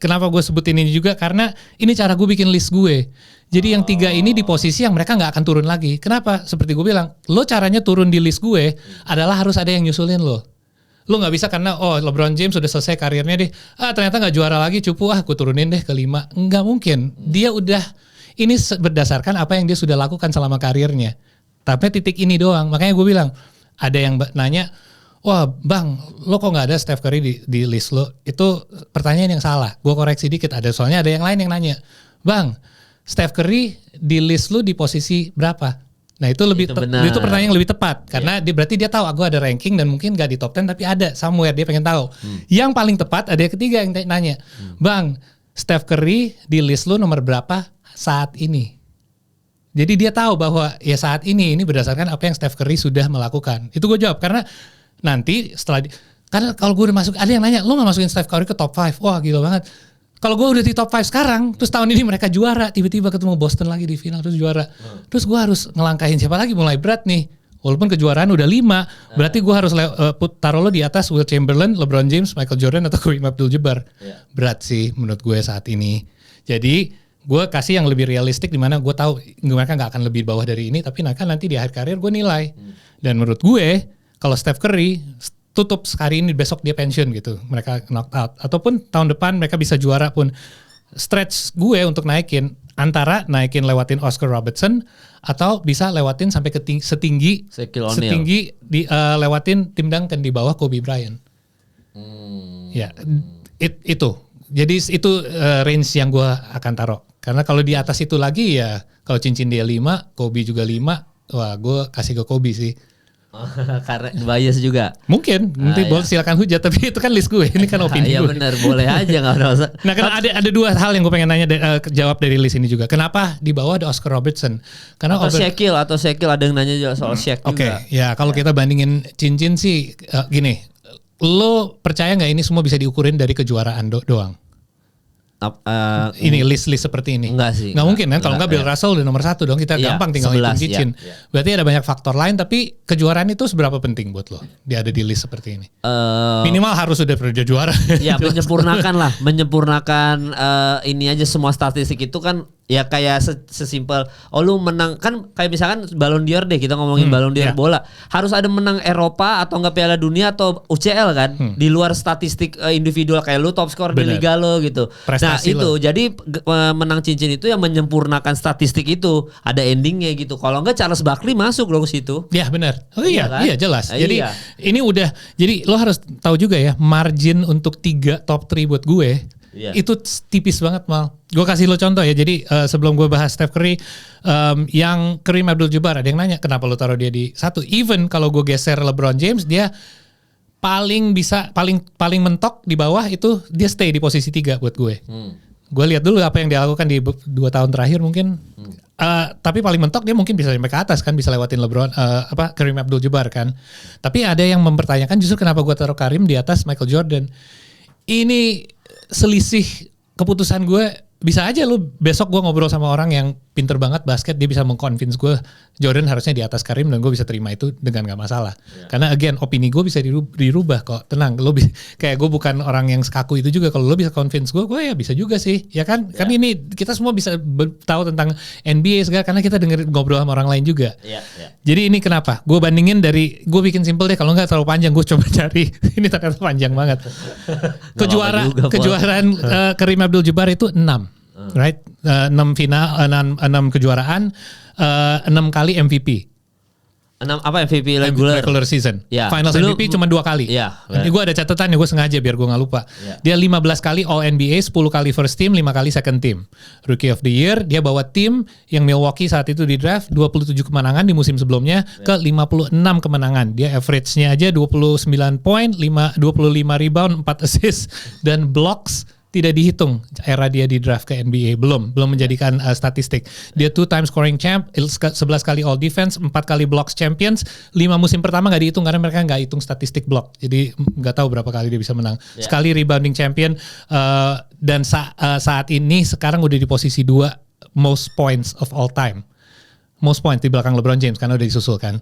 Kenapa gue sebutin ini juga? Karena ini cara gue bikin list gue. Jadi yang 3 ini di posisi yang mereka gak akan turun lagi. Kenapa? Seperti gue bilang, lo caranya turun di list gue adalah harus ada yang nyusulin lo. Lo gak bisa karena LeBron James udah selesai karirnya deh, ternyata gak juara lagi, cupu gue turunin deh ke 5. Nggak mungkin. Dia udah, ini berdasarkan apa yang dia sudah lakukan selama karirnya. Tapi titik ini doang. Makanya gue bilang, ada yang nanya, wah bang, lo kok gak ada Steph Curry di list lo? Itu pertanyaan yang salah. Gue koreksi dikit, soalnya ada yang lain yang nanya, bang, Steph Curry di list lo di posisi berapa? Nah itu itu pertanyaan yang lebih tepat. Karena berarti dia tahu aku ada ranking dan mungkin gak di top 10 tapi ada somewhere, dia pengen tahu. Yang paling tepat ada yang ketiga yang nanya, bang, Steph Curry di list lo nomor berapa saat ini? Jadi dia tahu bahwa ya saat ini berdasarkan apa yang Steph Curry sudah melakukan. Itu gue jawab karena nanti setelah karena kalau gue udah masuk, ada yang nanya, lo gak masukin Steph Curry ke top 5? Wah gila banget. Kalau gue udah di top 5 sekarang, terus tahun ini mereka juara, tiba-tiba ketemu Boston lagi di final terus juara. Terus gue harus ngelangkahin siapa lagi, mulai berat nih. Walaupun kejuaraan udah 5, berarti gue harus taruh lo di atas Wilt Chamberlain, LeBron James, Michael Jordan atau Kareem Abdul-Jabbar. Berat sih menurut gue saat ini. Jadi gue kasih yang lebih realistik, di mana gue tahu mereka gak akan lebih bawah dari ini, tapi nanti di akhir karir gue nilai. Dan menurut gue, kalau Steph Curry tutup sekali ini, besok dia pensiun gitu, mereka knock out, ataupun tahun depan mereka bisa juara pun, stretch gue untuk naikin antara lewatin Oscar Robertson atau bisa lewatin sampai ke setinggi lewatin Tim Duncan di bawah Kobe Bryant. Ya itu. Jadi itu range yang gue akan taruh. Karena kalau di atas itu lagi ya, kalau cincin dia 5, Kobe juga 5, wah gue kasih ke Kobe sih. Karena bias juga. Mungkin, nanti boleh silakan hujat, tapi itu kan list gue, ini kan opini gue. Iya benar, boleh aja nggak ada masalah. Nah, karena ada dua hal yang gue pengen nanya jawab dari list ini juga. Kenapa di bawah ada Oscar Robertson? Karena atau Shaquille ada yang nanya juga soal Shaq juga. Oke, ya kalau kita bandingin cincin sih gini, lo percaya nggak ini semua bisa diukurin dari kejuaraan doang? Ini list seperti ini. Enggak sih. Nggak mungkin kan, kalau nggak Bill Russell udah nomor 1 dong, kita gampang tinggal hitung cincin. Berarti ada banyak faktor lain, tapi kejuaraan itu seberapa penting buat lo? Dia ada di list seperti ini. Minimal harus sudah pernah juara. Ya menyempurnakan ini aja, semua statistik itu kan ya kayak sesimpel lu menang kan, kayak misalkan Ballon d'Or deh, kita ngomongin Ballon d'Or bola, harus ada menang Eropa atau enggak Piala Dunia atau UCL kan, di luar statistik individual kayak lu top skor di liga lo gitu. Prestasi itu jadi menang cincin itu yang menyempurnakan statistik itu, ada endingnya gitu. Kalau enggak Charles Barkley masuk dong ke situ. Ya benar. Iya jelas. Jadi iya. Ini udah, jadi lo harus tahu juga ya, margin untuk 3 top 3 buat gue itu tipis banget Mal. Gue kasih lo contoh ya. Jadi sebelum gue bahas Steph Curry, yang Kareem Abdul-Jabbar, ada yang nanya kenapa lo taruh dia di 1. Even kalau gue geser LeBron James, dia paling mentok di bawah itu, dia stay di posisi 3 buat gue. Gue lihat dulu apa yang dia lakukan di 2 tahun terakhir mungkin. Tapi paling mentok dia mungkin bisa sampai ke atas kan, bisa lewatin LeBron, Kareem Abdul-Jabbar kan. Tapi ada yang mempertanyakan justru kenapa gue taruh Kareem di atas Michael Jordan. Ini selisih keputusan gue. Bisa aja lu besok gue ngobrol sama orang yang pinter banget basket, dia bisa mengconvince gue Jordan harusnya di atas Kareem, dan gue bisa terima itu dengan gak masalah. Karena again, opini gue bisa dirubah kok, tenang. Lo kayak gue bukan orang yang sekaku itu juga. Kalau lo bisa convince gue ya bisa juga sih, ya kan? Kan ini kita semua bisa tahu tentang NBA segala karena kita dengerin ngobrol sama orang lain juga. Jadi ini kenapa? Gue bandingin dari, gue bikin simple deh, kalau nggak terlalu panjang gue coba cari. Ini ternyata panjang banget. Kejuaraan Kareem Abdul-Jabbar itu 6. Right, 6 final, 6 kejuaraan, 6 kali MVP. 6 apa MVP regular season. Finals Belum, MVP cuma 2 kali. Ini gue ada catatan ya, gue sengaja biar gue nggak lupa. Dia 15 kali All NBA, 10 kali first team, 5 kali second team. Rookie of the Year, dia bawa tim yang Milwaukee saat itu di draft 27 kemenangan di musim sebelumnya ke 56 kemenangan. Dia average-nya aja 29 poin, 25 rebound, 4 assist dan blocks. Tidak dihitung era dia di draft ke NBA, belum menjadikan statistik. Dia 2 times scoring champ, 11 kali all defense, 4 kali blocks champions. 5 musim pertama gak dihitung karena mereka gak hitung statistik block, jadi gak tahu berapa kali dia bisa menang. Sekali rebounding champion, dan saat ini sekarang udah di posisi 2 most points of all time. Most points di belakang LeBron James karena udah disusul kan.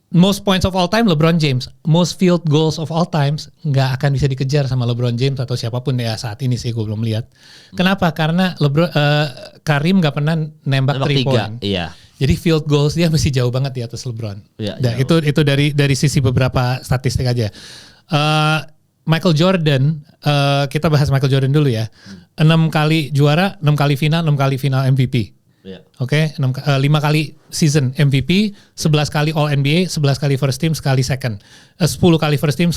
Most points of all time LeBron James, most field goals of all times nggak akan bisa dikejar sama LeBron James atau siapapun ya saat ini sih, gue belum lihat. Kenapa? Karena Kareem nggak pernah nembak 3 point. Jadi field goals dia masih jauh banget di atas LeBron. Itu dari sisi beberapa statistik aja. Michael Jordan, kita bahas Michael Jordan dulu ya. 6 kali juara, 6 kali final, 6 kali final MVP. Oke, 5 kali season MVP, 11 kali All NBA, 11 kali first team, sekali second. 10 kali first team,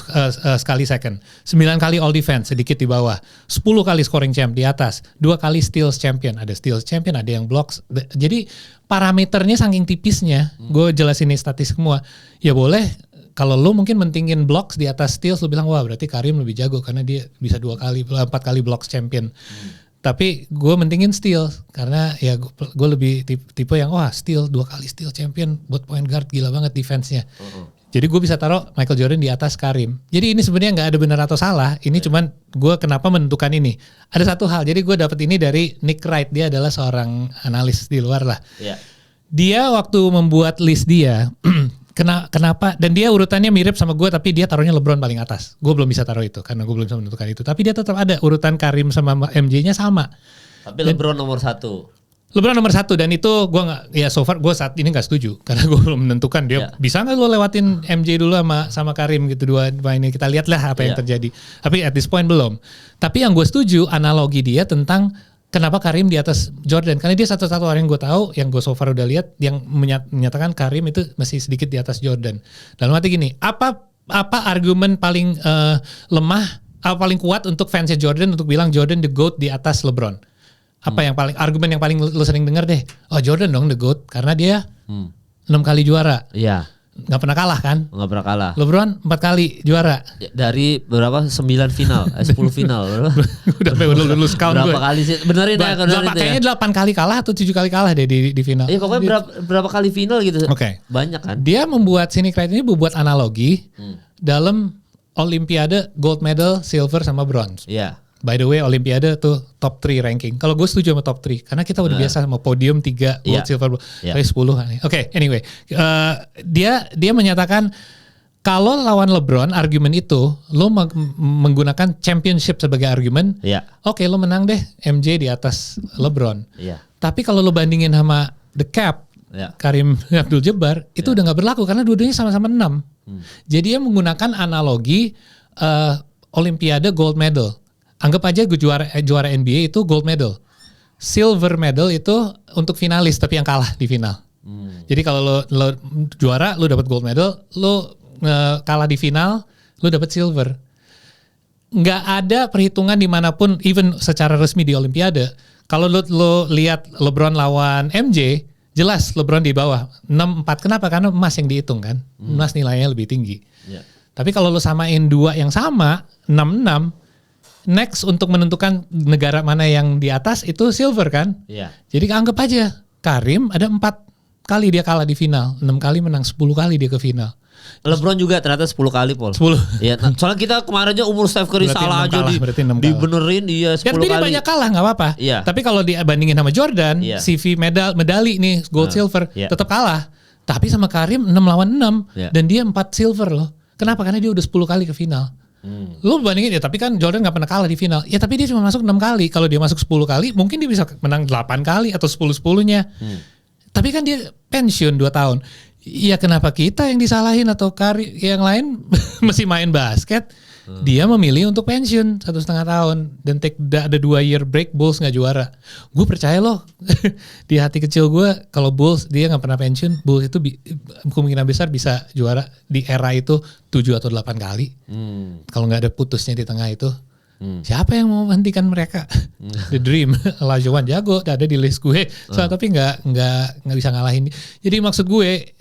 sekali second. 9 kali All Defense, sedikit di bawah. 10 kali scoring champ di atas. 2 kali steals champion, ada steals champion, ada yang blocks. Jadi parameternya saking tipisnya, gue jelasin ini statistik semua. Ya boleh, kalau lo mungkin mentingin blocks di atas steals, lo bilang wah berarti Kareem lebih jago karena dia bisa 4 kali blocks champion. Tapi gue mentingin steal karena ya gue lebih tipe yang wah steal 2 kali steal champion buat point guard, gila banget defense-nya. Jadi gue bisa taruh Michael Jordan di atas Kareem. Jadi ini sebenarnya nggak ada benar atau salah. Ini cuman gue kenapa menentukan ini. Ada satu hal. Jadi gue dapet ini dari Nick Wright. Dia adalah seorang analis di luar lah. Dia waktu membuat list dia. Kenapa? Dan dia urutannya mirip sama gue, tapi dia taruhnya LeBron paling atas. Gue belum bisa taruh itu karena gue belum bisa menentukan itu. Tapi dia tetap ada urutan Kareem sama MJ-nya sama. Tapi LeBron nomor 1. LeBron nomor 1, dan itu gue nggak, ya so far gue saat ini nggak setuju karena gue belum menentukan dia bisa nggak lo lewatin MJ dulu sama Kareem gitu, dua ini kita lihat lah apa yang terjadi. Tapi at this point belum. Tapi yang gue setuju analogi dia tentang kenapa Kareem di atas Jordan? Karena dia satu-satu orang yang gue tahu, yang gue so far udah lihat, yang menyatakan Kareem itu masih sedikit di atas Jordan. Dalam arti gini, apa argumen paling lemah, apa paling kuat untuk fansnya Jordan untuk bilang Jordan the GOAT di atas LeBron? Apa yang paling argumen yang paling lo sering dengar deh? Oh Jordan dong the GOAT karena dia 6 kali juara. 6 nggak pernah kalah kan? Nggak pernah kalah. LeBron 4 kali juara. Dari berapa? 9 final, 10 final. Udah lulus count gue. Berapa kali sih? Benerin ya. Kayaknya 8 kali kalah atau 7 kali kalah deh di final. Iya pokoknya berapa kali final gitu. Oke. Banyak kan. Dia membuat Sidney Crichton ini membuat analogi dalam Olimpiade gold medal, silver sama bronze. Iya. By the way, Olimpiade tuh top 3 ranking. Kalau gue setuju sama top 3 karena kita udah biasa sama podium 3 gold, silver, tapi 10. Oke, anyway. Dia menyatakan kalau lawan LeBron argumen itu lo menggunakan championship sebagai argumen. Oke, lo menang deh MJ di atas LeBron. Tapi kalau lo bandingin sama The Cap, Karim Abdul-Jabbar itu udah nggak berlaku karena dua-duanya sama-sama 6. Jadi dia menggunakan analogi Olimpiade gold medal. Anggap aja gue juara NBA itu gold medal. Silver medal itu untuk finalis tapi yang kalah di final. Jadi kalau lo juara lo dapat gold medal, lo kalah di final lo dapat silver. Nggak ada perhitungan dimanapun, even secara resmi di Olimpiade. Kalau lo lihat LeBron lawan MJ, jelas LeBron di bawah 6-4. Kenapa? Karena emas yang dihitung kan. Emas nilainya lebih tinggi. Tapi kalau lo samain dua yang sama 6-6, next untuk menentukan negara mana yang di atas itu silver kan. Jadi anggap aja Karim ada 4 kali dia kalah di final, 6 kali menang, 10 kali dia ke final. LeBron juga ternyata 10 kali, Paul. 10. Iya, soalnya kita kemarin aja umur Steph Curry salah aja dibenerin dia 10 kali. Tapi dia banyak kalah nggak apa-apa. Tapi kalau dibandingin sama Jordan, CV medali nih gold silver tetap kalah. Tapi sama Karim 6 lawan 6 dan dia 4 silver loh. Kenapa? Karena dia udah 10 kali ke final. Lu bandingin ya, tapi kan Jordan gak pernah kalah di final. Ya tapi dia cuma masuk 6 kali. Kalau dia masuk 10 kali, mungkin dia bisa menang 8 kali atau 10-10-nya. Tapi kan dia pensiun 2 tahun. Ya kenapa kita yang disalahin atau yang lain masih main basket? Dia memilih untuk pensiun 1,5 tahun dan ada 2 year break, Bulls gak juara. Gue percaya loh di hati kecil gue kalau Bulls dia gak pernah pensiun, Bulls itu kemungkinan besar bisa juara di era itu 7 atau 8 kali. Kalau gak ada putusnya di tengah itu, siapa yang mau menghentikan mereka? The Dream, Olajuwon jago, ada di list gue. Tapi nggak bisa ngalahin. Jadi maksud gue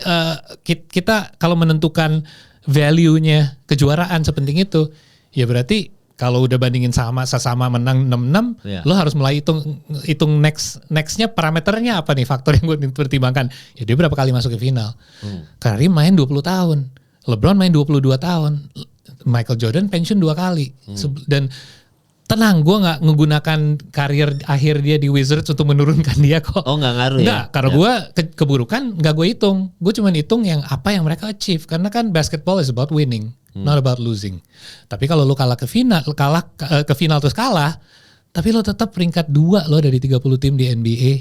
kita kalau menentukan value-nya kejuaraan sepenting itu, ya berarti kalau udah bandingin sama menang 6-6, lo harus mulai hitung nextnya parameternya apa nih, faktor yang gue pertimbangkan. Ya dia berapa kali masuk ke final. Karim main 20 tahun, LeBron main 22 tahun, Michael Jordan pensiun 2 kali. Dan tenang, gue gak menggunakan karir akhir dia di Wizards untuk menurunkan dia kok. Oh gak ngaruh ya? Karena gue keburukan gak gue hitung. Gue cuma hitung yang apa yang mereka achieve. Karena kan basketball is about winning, not about losing. Tapi kalau lo kalah ke final terus kalah, tapi lo tetap peringkat 2 lo dari 30 tim di NBA.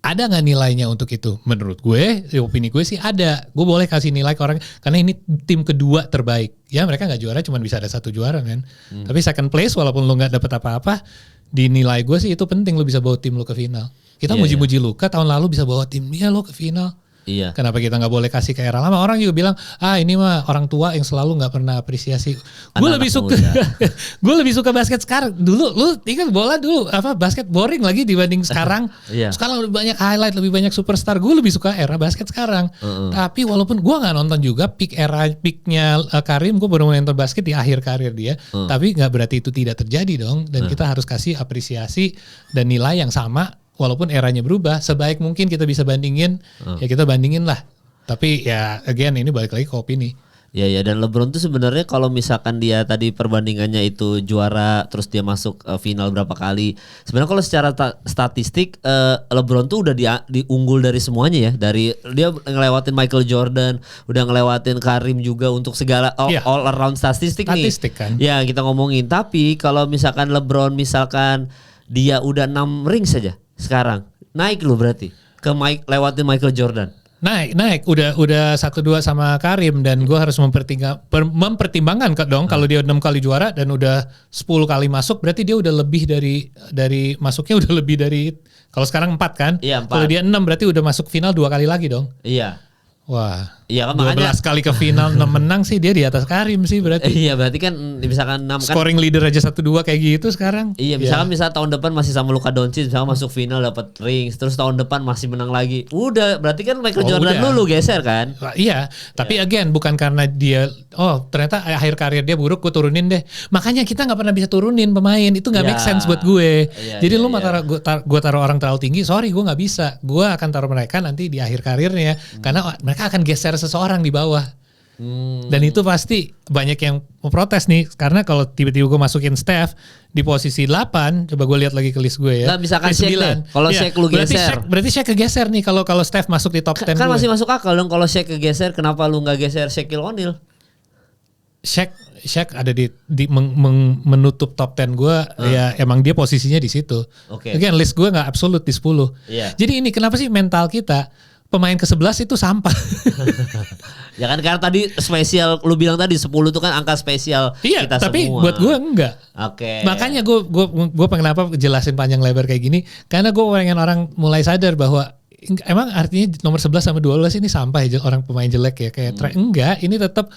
Ada gak nilainya untuk itu? Menurut gue, opini gue sih ada. Gue boleh kasih nilai ke orang, karena ini tim kedua terbaik. Ya mereka gak juara, cuma bisa ada 1 juara kan. Tapi second place walaupun lo gak dapet apa-apa, di nilai gue sih itu penting, lo bisa bawa tim lo ke final. Kita muji-muji Luka tahun lalu bisa bawa tim dia lo ke final. Kenapa kita nggak boleh kasih ke era lama? Orang juga bilang, ini mah orang tua yang selalu nggak pernah apresiasi. Gue lebih suka, gue lebih suka basket sekarang. Dulu, lu ingat bola dulu basket boring lagi dibanding sekarang. Sekarang lebih banyak highlight, lebih banyak superstar. Gue lebih suka era basket sekarang. Tapi walaupun gue nggak nonton juga peaknya Karim, gue baru nonton basket di akhir karir dia. Tapi nggak berarti itu tidak terjadi dong. Dan kita harus kasih apresiasi dan nilai yang sama. Walaupun eranya berubah, sebaik mungkin kita bisa bandingin, ya kita bandingin lah. Tapi ya again ini balik lagi ke opini. Ya dan LeBron tuh sebenarnya kalau misalkan dia tadi perbandingannya itu juara terus dia masuk final berapa kali. Sebenarnya kalau secara statistik LeBron tuh udah diunggul dari semuanya ya. Dari dia ngelewatin Michael Jordan, udah ngelewatin Karim juga untuk segala all around statistik nih. Kan. Ya kita ngomongin. Tapi kalau misalkan LeBron misalkan dia udah 6 ring saja sekarang, naik lo berarti lewatin Michael Jordan. Naik udah 1-2 sama Karim, dan gue harus mempertimbangkan dong kalau dia 6 kali juara dan udah 10 kali masuk, berarti dia udah lebih dari masuknya udah lebih dari, kalau sekarang 4 kan. 4. Kalau dia 6 berarti udah masuk final 2 kali lagi dong. Iya. Wah. Iya kan 12 makanya kali ke final 6 menang sih dia di atas Karim sih berarti. Iya berarti kan misalkan 6 kan scoring leader aja 1-2 kayak gitu sekarang. Iya misalkan tahun depan masih sama Luka Doncic misalkan masuk final dapat rings terus tahun depan masih menang lagi. Udah berarti kan Michael Jordan dulu geser kan? Iya, tapi again bukan karena dia ternyata akhir karir dia buruk gue turunin deh. Makanya kita nggak pernah bisa turunin pemain itu nggak make sense buat gue. Jadi lu mau gue taruh orang terlalu tinggi, sorry gue nggak bisa. Gue akan taruh mereka nanti di akhir karirnya karena mereka akan geser seseorang di bawah. Dan itu pasti banyak yang memprotes nih karena kalau tiba-tiba gue masukin Steph di posisi 8, coba gue lihat lagi ke list gue ya. Nah, misalkan Shaq deh. Kalau Shaq lu geser. Berarti Shaq kegeser nih kalau Steph masuk di top 10 kan gue. masih masuk akal dong kalau Shaq kegeser, kenapa lu nggak geser Shaquille O'Neal? Shaq ada di menutup top 10 gue ya emang dia posisinya di situ. Again list gue nggak absolut di 10. Jadi ini kenapa sih mental kita pemain ke-11 itu sampah. Ya kan karena tadi spesial lu bilang tadi 10 itu kan angka spesial kita tapi semua. Buat gue enggak. Makanya gue kenapa jelasin panjang lebar kayak gini karena gue pengen orang mulai sadar bahwa emang artinya nomor 11 sama 12 ini sampah ya orang pemain jelek ya kayak enggak, ini tetap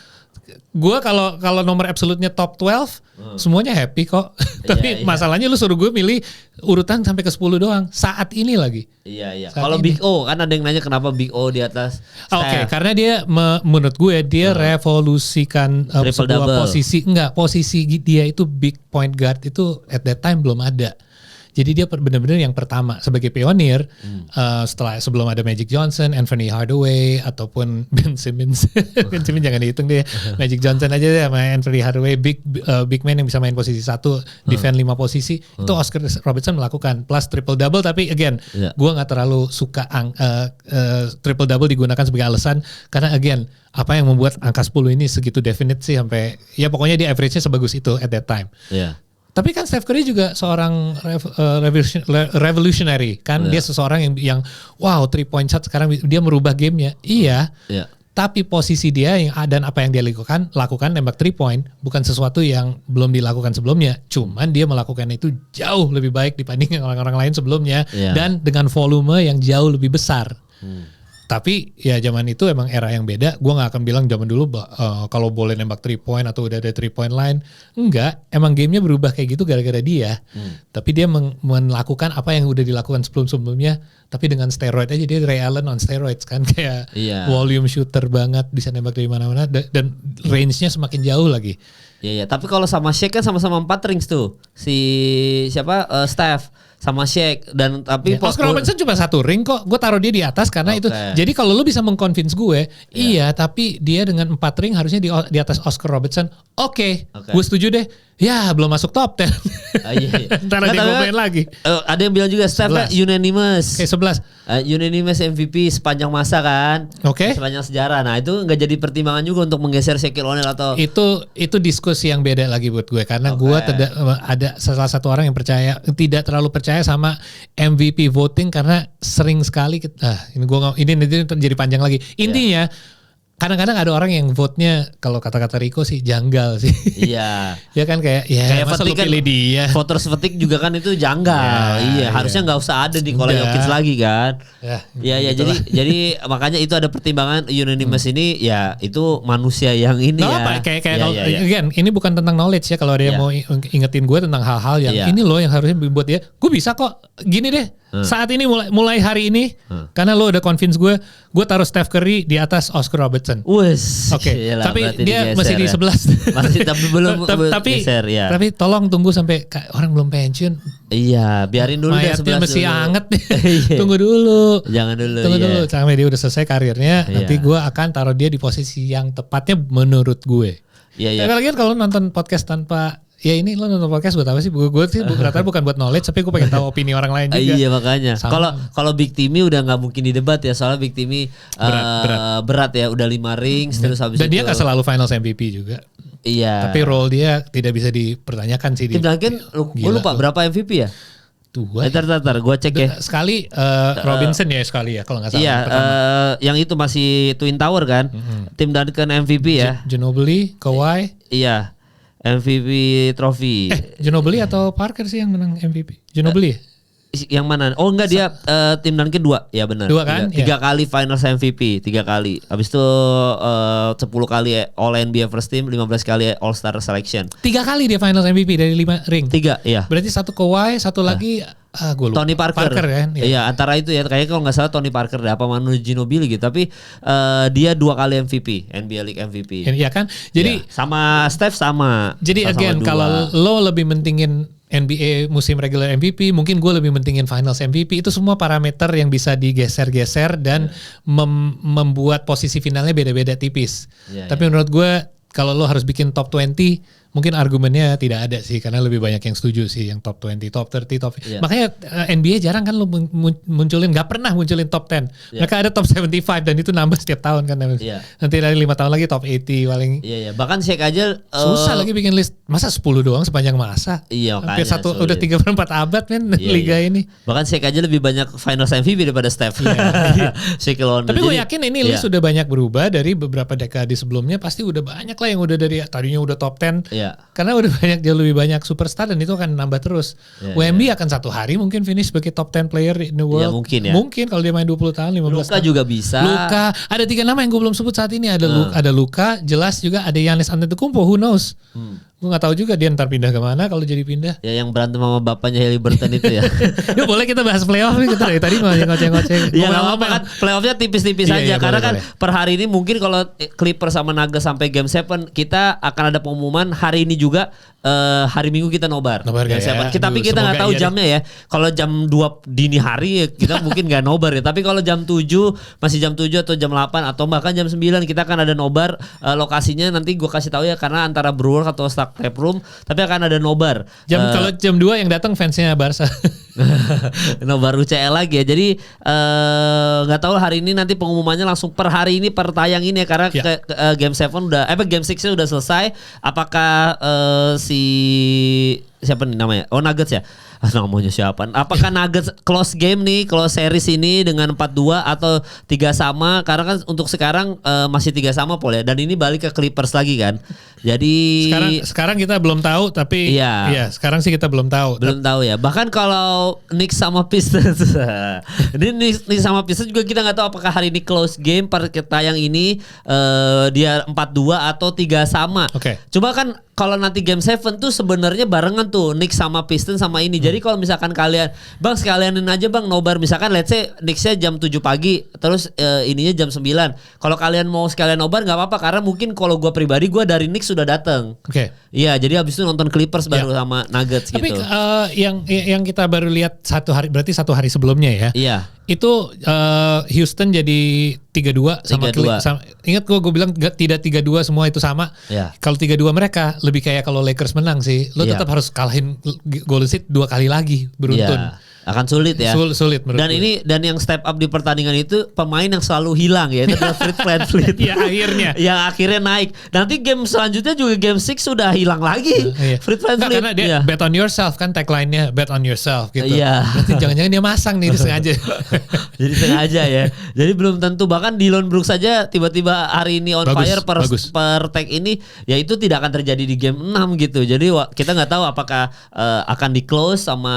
gue kalau nomor absolutnya top 12 semuanya happy kok. Tapi masalahnya lu suruh gue milih urutan sampai ke 10 doang saat ini lagi. Iya. Kalau Big O kan ada yang nanya kenapa Big O di atas. Karena dia menurut gue dia revolusikan sebuah posisi dia itu big point guard itu at that time belum ada. Jadi dia benar-benar yang pertama sebagai pionir sebelum ada Magic Johnson, Anthony Hardaway ataupun Ben Simmons. Ben Simmons jangan dihitung deh. Magic Johnson aja deh sama Anthony Hardaway big man yang bisa main posisi 1, defend 5 posisi. Itu Oscar Robertson melakukan plus triple double tapi again gue nggak terlalu suka triple double digunakan sebagai alasan karena again apa yang membuat angka 10 ini segitu definite sih sampai ya pokoknya dia average-nya sebagus itu at that time. Tapi kan Steph Curry juga seorang revolutionary kan dia seseorang yang wow 3 point shot sekarang dia merubah gamenya. Iya. Tapi posisi dia dan apa yang dia lakukan nembak 3 point bukan sesuatu yang belum dilakukan sebelumnya. Cuman dia melakukan itu jauh lebih baik dibanding orang-orang lain sebelumnya dan dengan volume yang jauh lebih besar. Tapi ya zaman itu emang era yang beda. Gue gak akan bilang zaman dulu kalau boleh nembak 3 point atau udah ada 3 point line. Enggak, emang gamenya berubah kayak gitu gara-gara dia. Tapi dia melakukan apa yang udah dilakukan sebelum-sebelumnya. Tapi dengan steroid aja, dia Ray Allen on steroids kan. Kayak volume shooter banget, bisa nembak dari mana-mana. Dan range-nya semakin jauh lagi. Iya, tapi kalau sama Shaq kan sama-sama 4 rings tuh. Si Steph sama Shaq dan tapi Oscar Robertson cuma 1 ring kok. Gue taruh dia di atas karena itu. Jadi kalau lu bisa mengconvince gue, iya tapi dia dengan 4 ring harusnya di atas Oscar Robertson. Oke. Gue setuju deh. Ya belum masuk top 10. Ntar ada yang main lagi. Ada yang bilang juga Steph kan unanimous. 11. Unanimous MVP sepanjang masa kan. Sepanjang sejarah. Nah itu nggak jadi pertimbangan juga untuk menggeser Shaquille O'Neal atau itu diskusi yang beda lagi buat gue karena gue ada salah satu orang yang tidak terlalu percaya sama MVP voting karena sering sekali ini jadi panjang lagi. Intinya kadang-kadang ada orang yang vote-nya kalau kata-kata Rico sih janggal sih. Iya. Ya kan kayak masa lu pilih dia. Voters fatigue juga kan itu janggal. Harusnya nggak usah ada di Nikola Jokic lagi kan. Iya gitu jadi makanya itu ada pertimbangan unanimous ini ya itu manusia yang ini again ini bukan tentang knowledge ya kalau ada yang mau ingetin gue tentang hal-hal yang ini loh yang harusnya buat dia. Gue bisa kok gini deh. Saat ini mulai hari ini karena lo udah convince gue taruh Steph Curry di atas Oscar Robertson. Tapi dia masih di 11. Masih tapi belum geser, Tapi tolong tunggu sampai orang belum pensiun. Iya, biarin dulu deh 11 masih anget nih. Tunggu dulu. Jangan dulu. Tunggu dulu sampai dia udah selesai karirnya. Nanti gue akan taruh dia di posisi yang tepatnya menurut gue. Lagi kalau nonton podcast tanpa ini lo nonton podcast buat apa sih? Gue sih rata-rata bukan buat knowledge, tapi gue pengen tahu opini orang lain juga. Iya makanya. Kalau Big Timmy udah nggak mungkin didebat ya, soalnya Big Timmy berat ya, udah 5 rings terus habis dan itu. Dan dia nggak selalu Finals MVP juga. Iya. Tapi role dia tidak bisa dipertanyakan sih. Tim Duncan, gue lupa berapa MVP ya? Ntar gue cek ya. Sekali Robinson ya sekali ya kalau nggak salah. Iya, yang itu masih Twin Tower kan. Tim Duncan MVP ya. Ginobili, Kawhi. Iya. MVP trophy. Ginobili atau Parker sih yang menang MVP? Ginobili ya? Yang mana? Oh enggak, dia tim Duncan 2. Ya benar. 2 kan? 3 kali Finals MVP, 3 kali. Habis itu 10 kali All NBA First Team, 15 kali All Star Selection. 3 kali dia Finals MVP dari 5 ring. 3, iya. Berarti 1 Kawhi, 1 lagi gue lupa. Tony Parker kan? Iya, antara itu ya. Kayaknya kalau nggak salah Tony Parker deh, apa Manu Ginobili gitu. Tapi dia 2 kali MVP, NBA League MVP. Iya kan? Jadi sama Steph sama. Jadi again, kalau lo lebih mentingin NBA musim regular MVP, mungkin gue lebih mentingin Finals MVP. Itu semua parameter yang bisa digeser-geser dan membuat posisi finalnya beda-beda tipis. Tapi menurut gue kalau lo harus bikin top 20, mungkin argumennya tidak ada sih, karena lebih banyak yang setuju sih yang top 20, top 30, top. Makanya NBA jarang kan lo munculin, nggak pernah munculin top 10. Mereka ada top 75 dan itu nambah setiap tahun kan. Nanti dari 5 tahun lagi top 80 paling. Bahkan Shaq aja susah lagi bikin list. Masa 10 doang sepanjang masa? Hampir udah 3/4 abad men liga ini. Bahkan Shaq aja lebih banyak Finals MVP daripada Steph. Tapi gue yakin ini list sudah banyak berubah dari beberapa dekade sebelumnya. Pasti udah banyak lah yang udah dari tadinya udah top 10. Karena udah banyak, jauh lebih banyak superstar dan itu akan nambah terus. Wemby akan satu hari mungkin finish sebagai top 10 player in the world. Mungkin kalau dia main 20 tahun, 15 Luka tahun. juga bisa. Luka, ada 3 nama yang gue belum sebut saat ini. Ada Luka, jelas juga ada Giannis Antetokounmpo, who knows. Gue gak tahu juga dia ntar pindah kemana kalau jadi pindah. Ya yang berantem sama bapaknya Haliburton itu ya. Ya boleh kita bahas playoff nih, kita dari tadi ngoceh-ngoceh. Ya gak apa-apa kan, playoffnya tipis-tipis aja. Karena kan per hari ini mungkin kalau Clippers sama Nuggets sampai Game 7, kita akan ada pengumuman hari ini juga. Hari Minggu kita nobar ya. Tapi kita nggak tahu jamnya ya. Kalau jam 2 dini hari ya kita mungkin nggak nobar ya. Tapi kalau jam 7, masih jam 7 atau jam 8 atau bahkan jam 9 kita akan ada nobar. Lokasinya nanti gue kasih tahu ya, karena antara Brewer atau Stark Tap Room. Tapi akan ada nobar. Kalau jam 2 yang datang fansnya Barca. Nobar UCL lagi ya. Jadi nggak tahu hari ini nanti pengumumannya langsung per hari ini, per tayang ini ya, karena Game 7 udah Game 6 udah selesai. Apakah siapa nih namanya? Oh, Nuggets ya. Namanya siapa? Apakah Nuggets close game nih, close series ini dengan 4-2 atau 3-sama? Karena kan untuk sekarang masih 3-sama Paul ya. Dan ini balik ke Clippers lagi kan. Jadi sekarang kita belum tahu, tapi iya sekarang sih kita belum tahu. Belum tahu ya. Bahkan kalau Knicks sama Pistons. Ini Knicks sama Pistons juga kita nggak tahu apakah hari ini close game per tayang ini dia 4-2 atau 3-sama. Coba kan kalau nanti Game 7 tuh sebenarnya barengan tuh Knicks sama Pistons sama ini. Jadi kalau misalkan kalian, Bang sekalianin aja Bang nobar, misalkan let's say Knicksnya jam 7 pagi terus ininya jam 9. Kalau kalian mau sekalian nobar nggak apa-apa, karena mungkin kalau gue pribadi gue dari Knicks sudah datang. Iya, jadi habis itu nonton Clippers baru sama Nuggets gitu. Tapi yang kita baru lihat berarti satu hari sebelumnya ya. Iya. Itu Houston jadi 3-2 sama ingat gue bilang tidak 3-2 semua itu sama. Kalau 3-2 mereka lebih kayak kalau Lakers menang sih. Lo tetap harus kalahin Golden State 2 kali lagi beruntun. Akan sulit ya. Sulit menurut gue. Dan yang step up di pertandingan itu pemain yang selalu hilang ya, itu adalah Fred VanVleet. Ya akhirnya. Yang akhirnya naik. Nanti game selanjutnya juga Game 6 sudah hilang lagi. Fred VanVleet. Karena dia bet on yourself kan, tagline-nya bet on yourself gitu. Berarti jangan-jangan dia masang nih sengaja. Jadi sengaja ya. Jadi belum tentu, bahkan Dillon Brooks saja tiba-tiba hari ini on fire per tag ini, ya itu tidak akan terjadi di game 6 gitu. Jadi kita nggak tahu apakah akan di close sama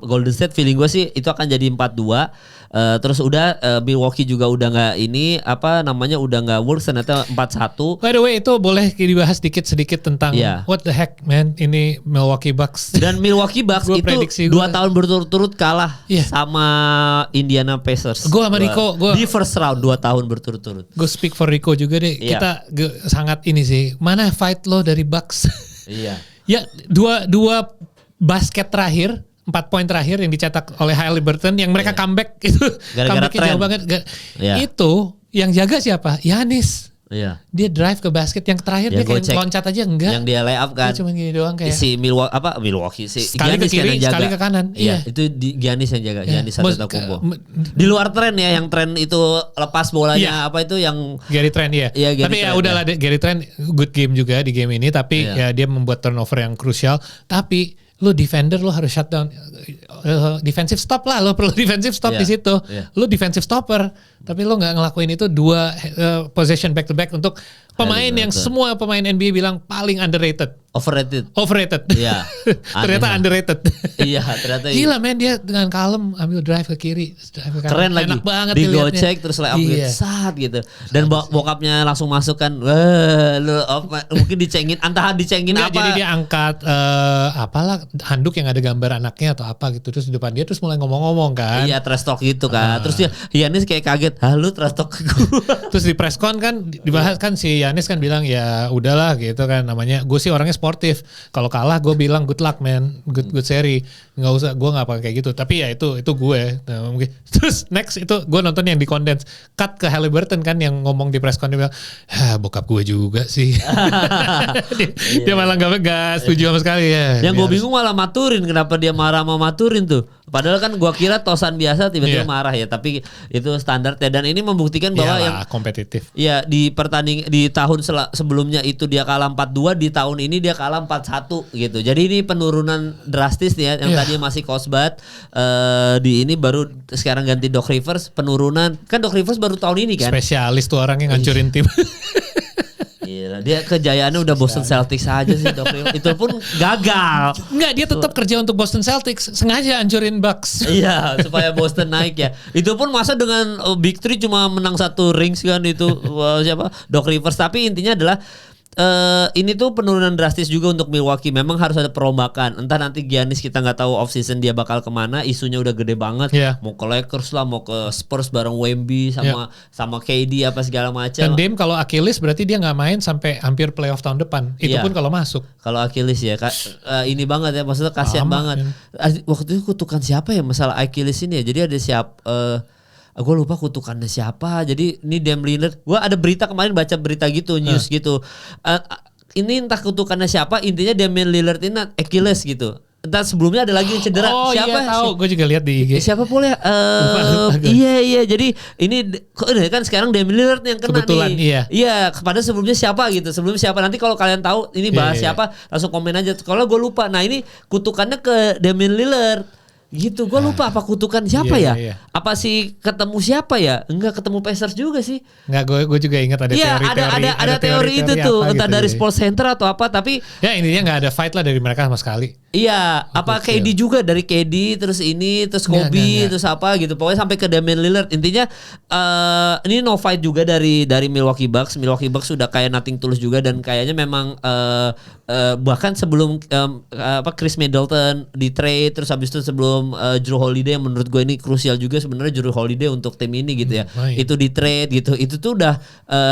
Golden State. Feeling gue sih itu akan jadi 4-2. Terus udah Milwaukee juga udah nggak udah nggak works, ternyata 4-1. By the way, itu boleh dibahas sedikit tentang what the heck man, ini Milwaukee Bucks. Dan Milwaukee Bucks itu 2 tahun berturut-turut kalah sama Indiana Pacers. Gue sama Rico di first round 2 tahun berturut-turut. Gue speak for Rico juga deh. Kita sangat ini sih. Mana fight lo dari Bucks? Ya, dua basket terakhir, 4 poin terakhir yang dicetak oleh Haliburton yang mereka comeback itu, comebacknya jauh banget. Itu yang jaga siapa? Giannis. Dia drive ke basket, yang terakhir dia kayak loncat aja enggak. Yang dia layup kan. Dia cuma gini doang kayak. Si Milwaukee sih. Sekali ke kiri, sekali ke kanan. Itu Giannis yang jaga. Giannis Antetokounmpo. Di luar tren ya, yang tren itu lepas bolanya apa itu yang Gary Trent ya. Tapi ya udahlah, Gary Trent good game juga di game ini, tapi ya dia membuat turnover yang krusial. Tapi lo defender, lo harus shutdown defensive stop lah, lo perlu defensive stop di situ. Lo defensive stopper, tapi lo nggak ngelakuin itu 2 possession back to back untuk Pemain yang semua pemain NBA bilang paling underrated. Overrated. Iya. Ternyata underrated. Iya, ternyata. Gila men, dia dengan kalem ambil drive ke kiri. Keren lagi. Enak banget digocek terus layup saat gitu. Dan bokapnya langsung masuk kan. Mungkin dicengin, entah dicengin apa. Jadi dia angkat apalah handuk yang ada gambar anaknya atau apa gitu. Terus di depan dia terus mulai ngomong-ngomong kan. Iya, trash talk gitu kan. Terus dia Giannis kayak kaget. Lu trash talk ke gue. Terus di press con kan dibahas kan si Giannis kan bilang ya udahlah gitu kan, namanya gue sih orangnya sportif. Kalau kalah gue bilang good luck man, good seri, nggak usah, gue nggak pakai kayak gitu. Tapi ya itu gue. Nah, mungkin. Terus next itu gue nonton yang di condense cut ke Haliburton kan yang ngomong di press con, dia bilang bokap gue juga sih. dia malah nggak setuju sama sekali ya. Yang gue bingung malah Maturin, kenapa dia marah sama Maturin tuh? Padahal kan gue kira tosan biasa tiba-tiba marah ya, tapi itu standar ya. Dan ini membuktikan bahwa yang kompetitif. Ya di di tahun sebelumnya itu dia kalah 4-2, di tahun ini dia kalah 4-1 gitu. Jadi ini penurunan drastis nih ya, yang tadinya masih Kosbat di ini baru sekarang ganti Doc Rivers, penurunan. Kan Doc Rivers baru tahun ini kan. Spesialis tuh orang yang ngancurin tim. Gila, dia kejayaannya udah Boston Celtics aja sih Doc Rivers. Itu pun gagal. Enggak, dia tetap kerja untuk Boston Celtics, sengaja hancurin Bucks. Iya, supaya Boston naik ya. Itu pun masa dengan Big Three cuma menang 1 rings kan itu siapa? Doc Rivers. Tapi intinya adalah ini tuh penurunan drastis juga untuk Milwaukee. Memang harus ada perombakan. Entah nanti Giannis kita nggak tahu off season dia bakal kemana. Isunya udah gede banget. Mau ke Lakers lah, mau ke Spurs bareng Wemby sama KD apa segala macam. Dan Dame kalau Achilles berarti dia nggak main sampai hampir playoff tahun depan. Itu pun kalau masuk. Kalau Achilles ya, ini banget ya. Maksudnya kasihan banget. Waktu itu kutukan siapa ya masalah Achilles ini ya? Jadi ada gue lupa kutukannya siapa. Jadi ini Dame Lillard. Gue ada berita kemarin, baca berita gitu, news gitu. Ini entah kutukannya siapa. Intinya Dame Lillard ini Achilles gitu. Entah sebelumnya ada lagi yang cedera. Siapa? Iya tahu. Gue juga lihat di IG. Siapa boleh? Iya. Jadi ini kan sekarang Dame Lillard yang kena. Kebetulan, nih. Iya. Kepada sebelumnya siapa gitu. Sebelumnya siapa? Nanti kalau kalian tahu ini bahas siapa, langsung komen aja. Kalau gue lupa. Nah ini kutukannya ke Dame Lillard. Gitu, gue lupa apa kutukan siapa ya? Apa sih ketemu siapa ya? Enggak, ketemu Pacers juga sih. Enggak, gue juga ingat ada teori. Ada teori itu tuh, entah gitu, dari Sports Center atau apa, tapi ya intinya nggak ada fight lah dari mereka sama sekali. Iya, apa KD juga, dari KD terus Kobe enggak. Terus apa gitu. Pokoknya sampai ke Damian Lillard. Intinya ini no fight juga dari Milwaukee Bucks. Milwaukee Bucks sudah kayak nothing tulus juga, dan kayaknya memang bahkan sebelum Chris Middleton di trade, terus habis itu sebelum Jrue Holiday yang menurut gue ini krusial juga sebenarnya, Jrue Holiday untuk tim ini gitu ya. Itu di trade gitu. Itu tuh udah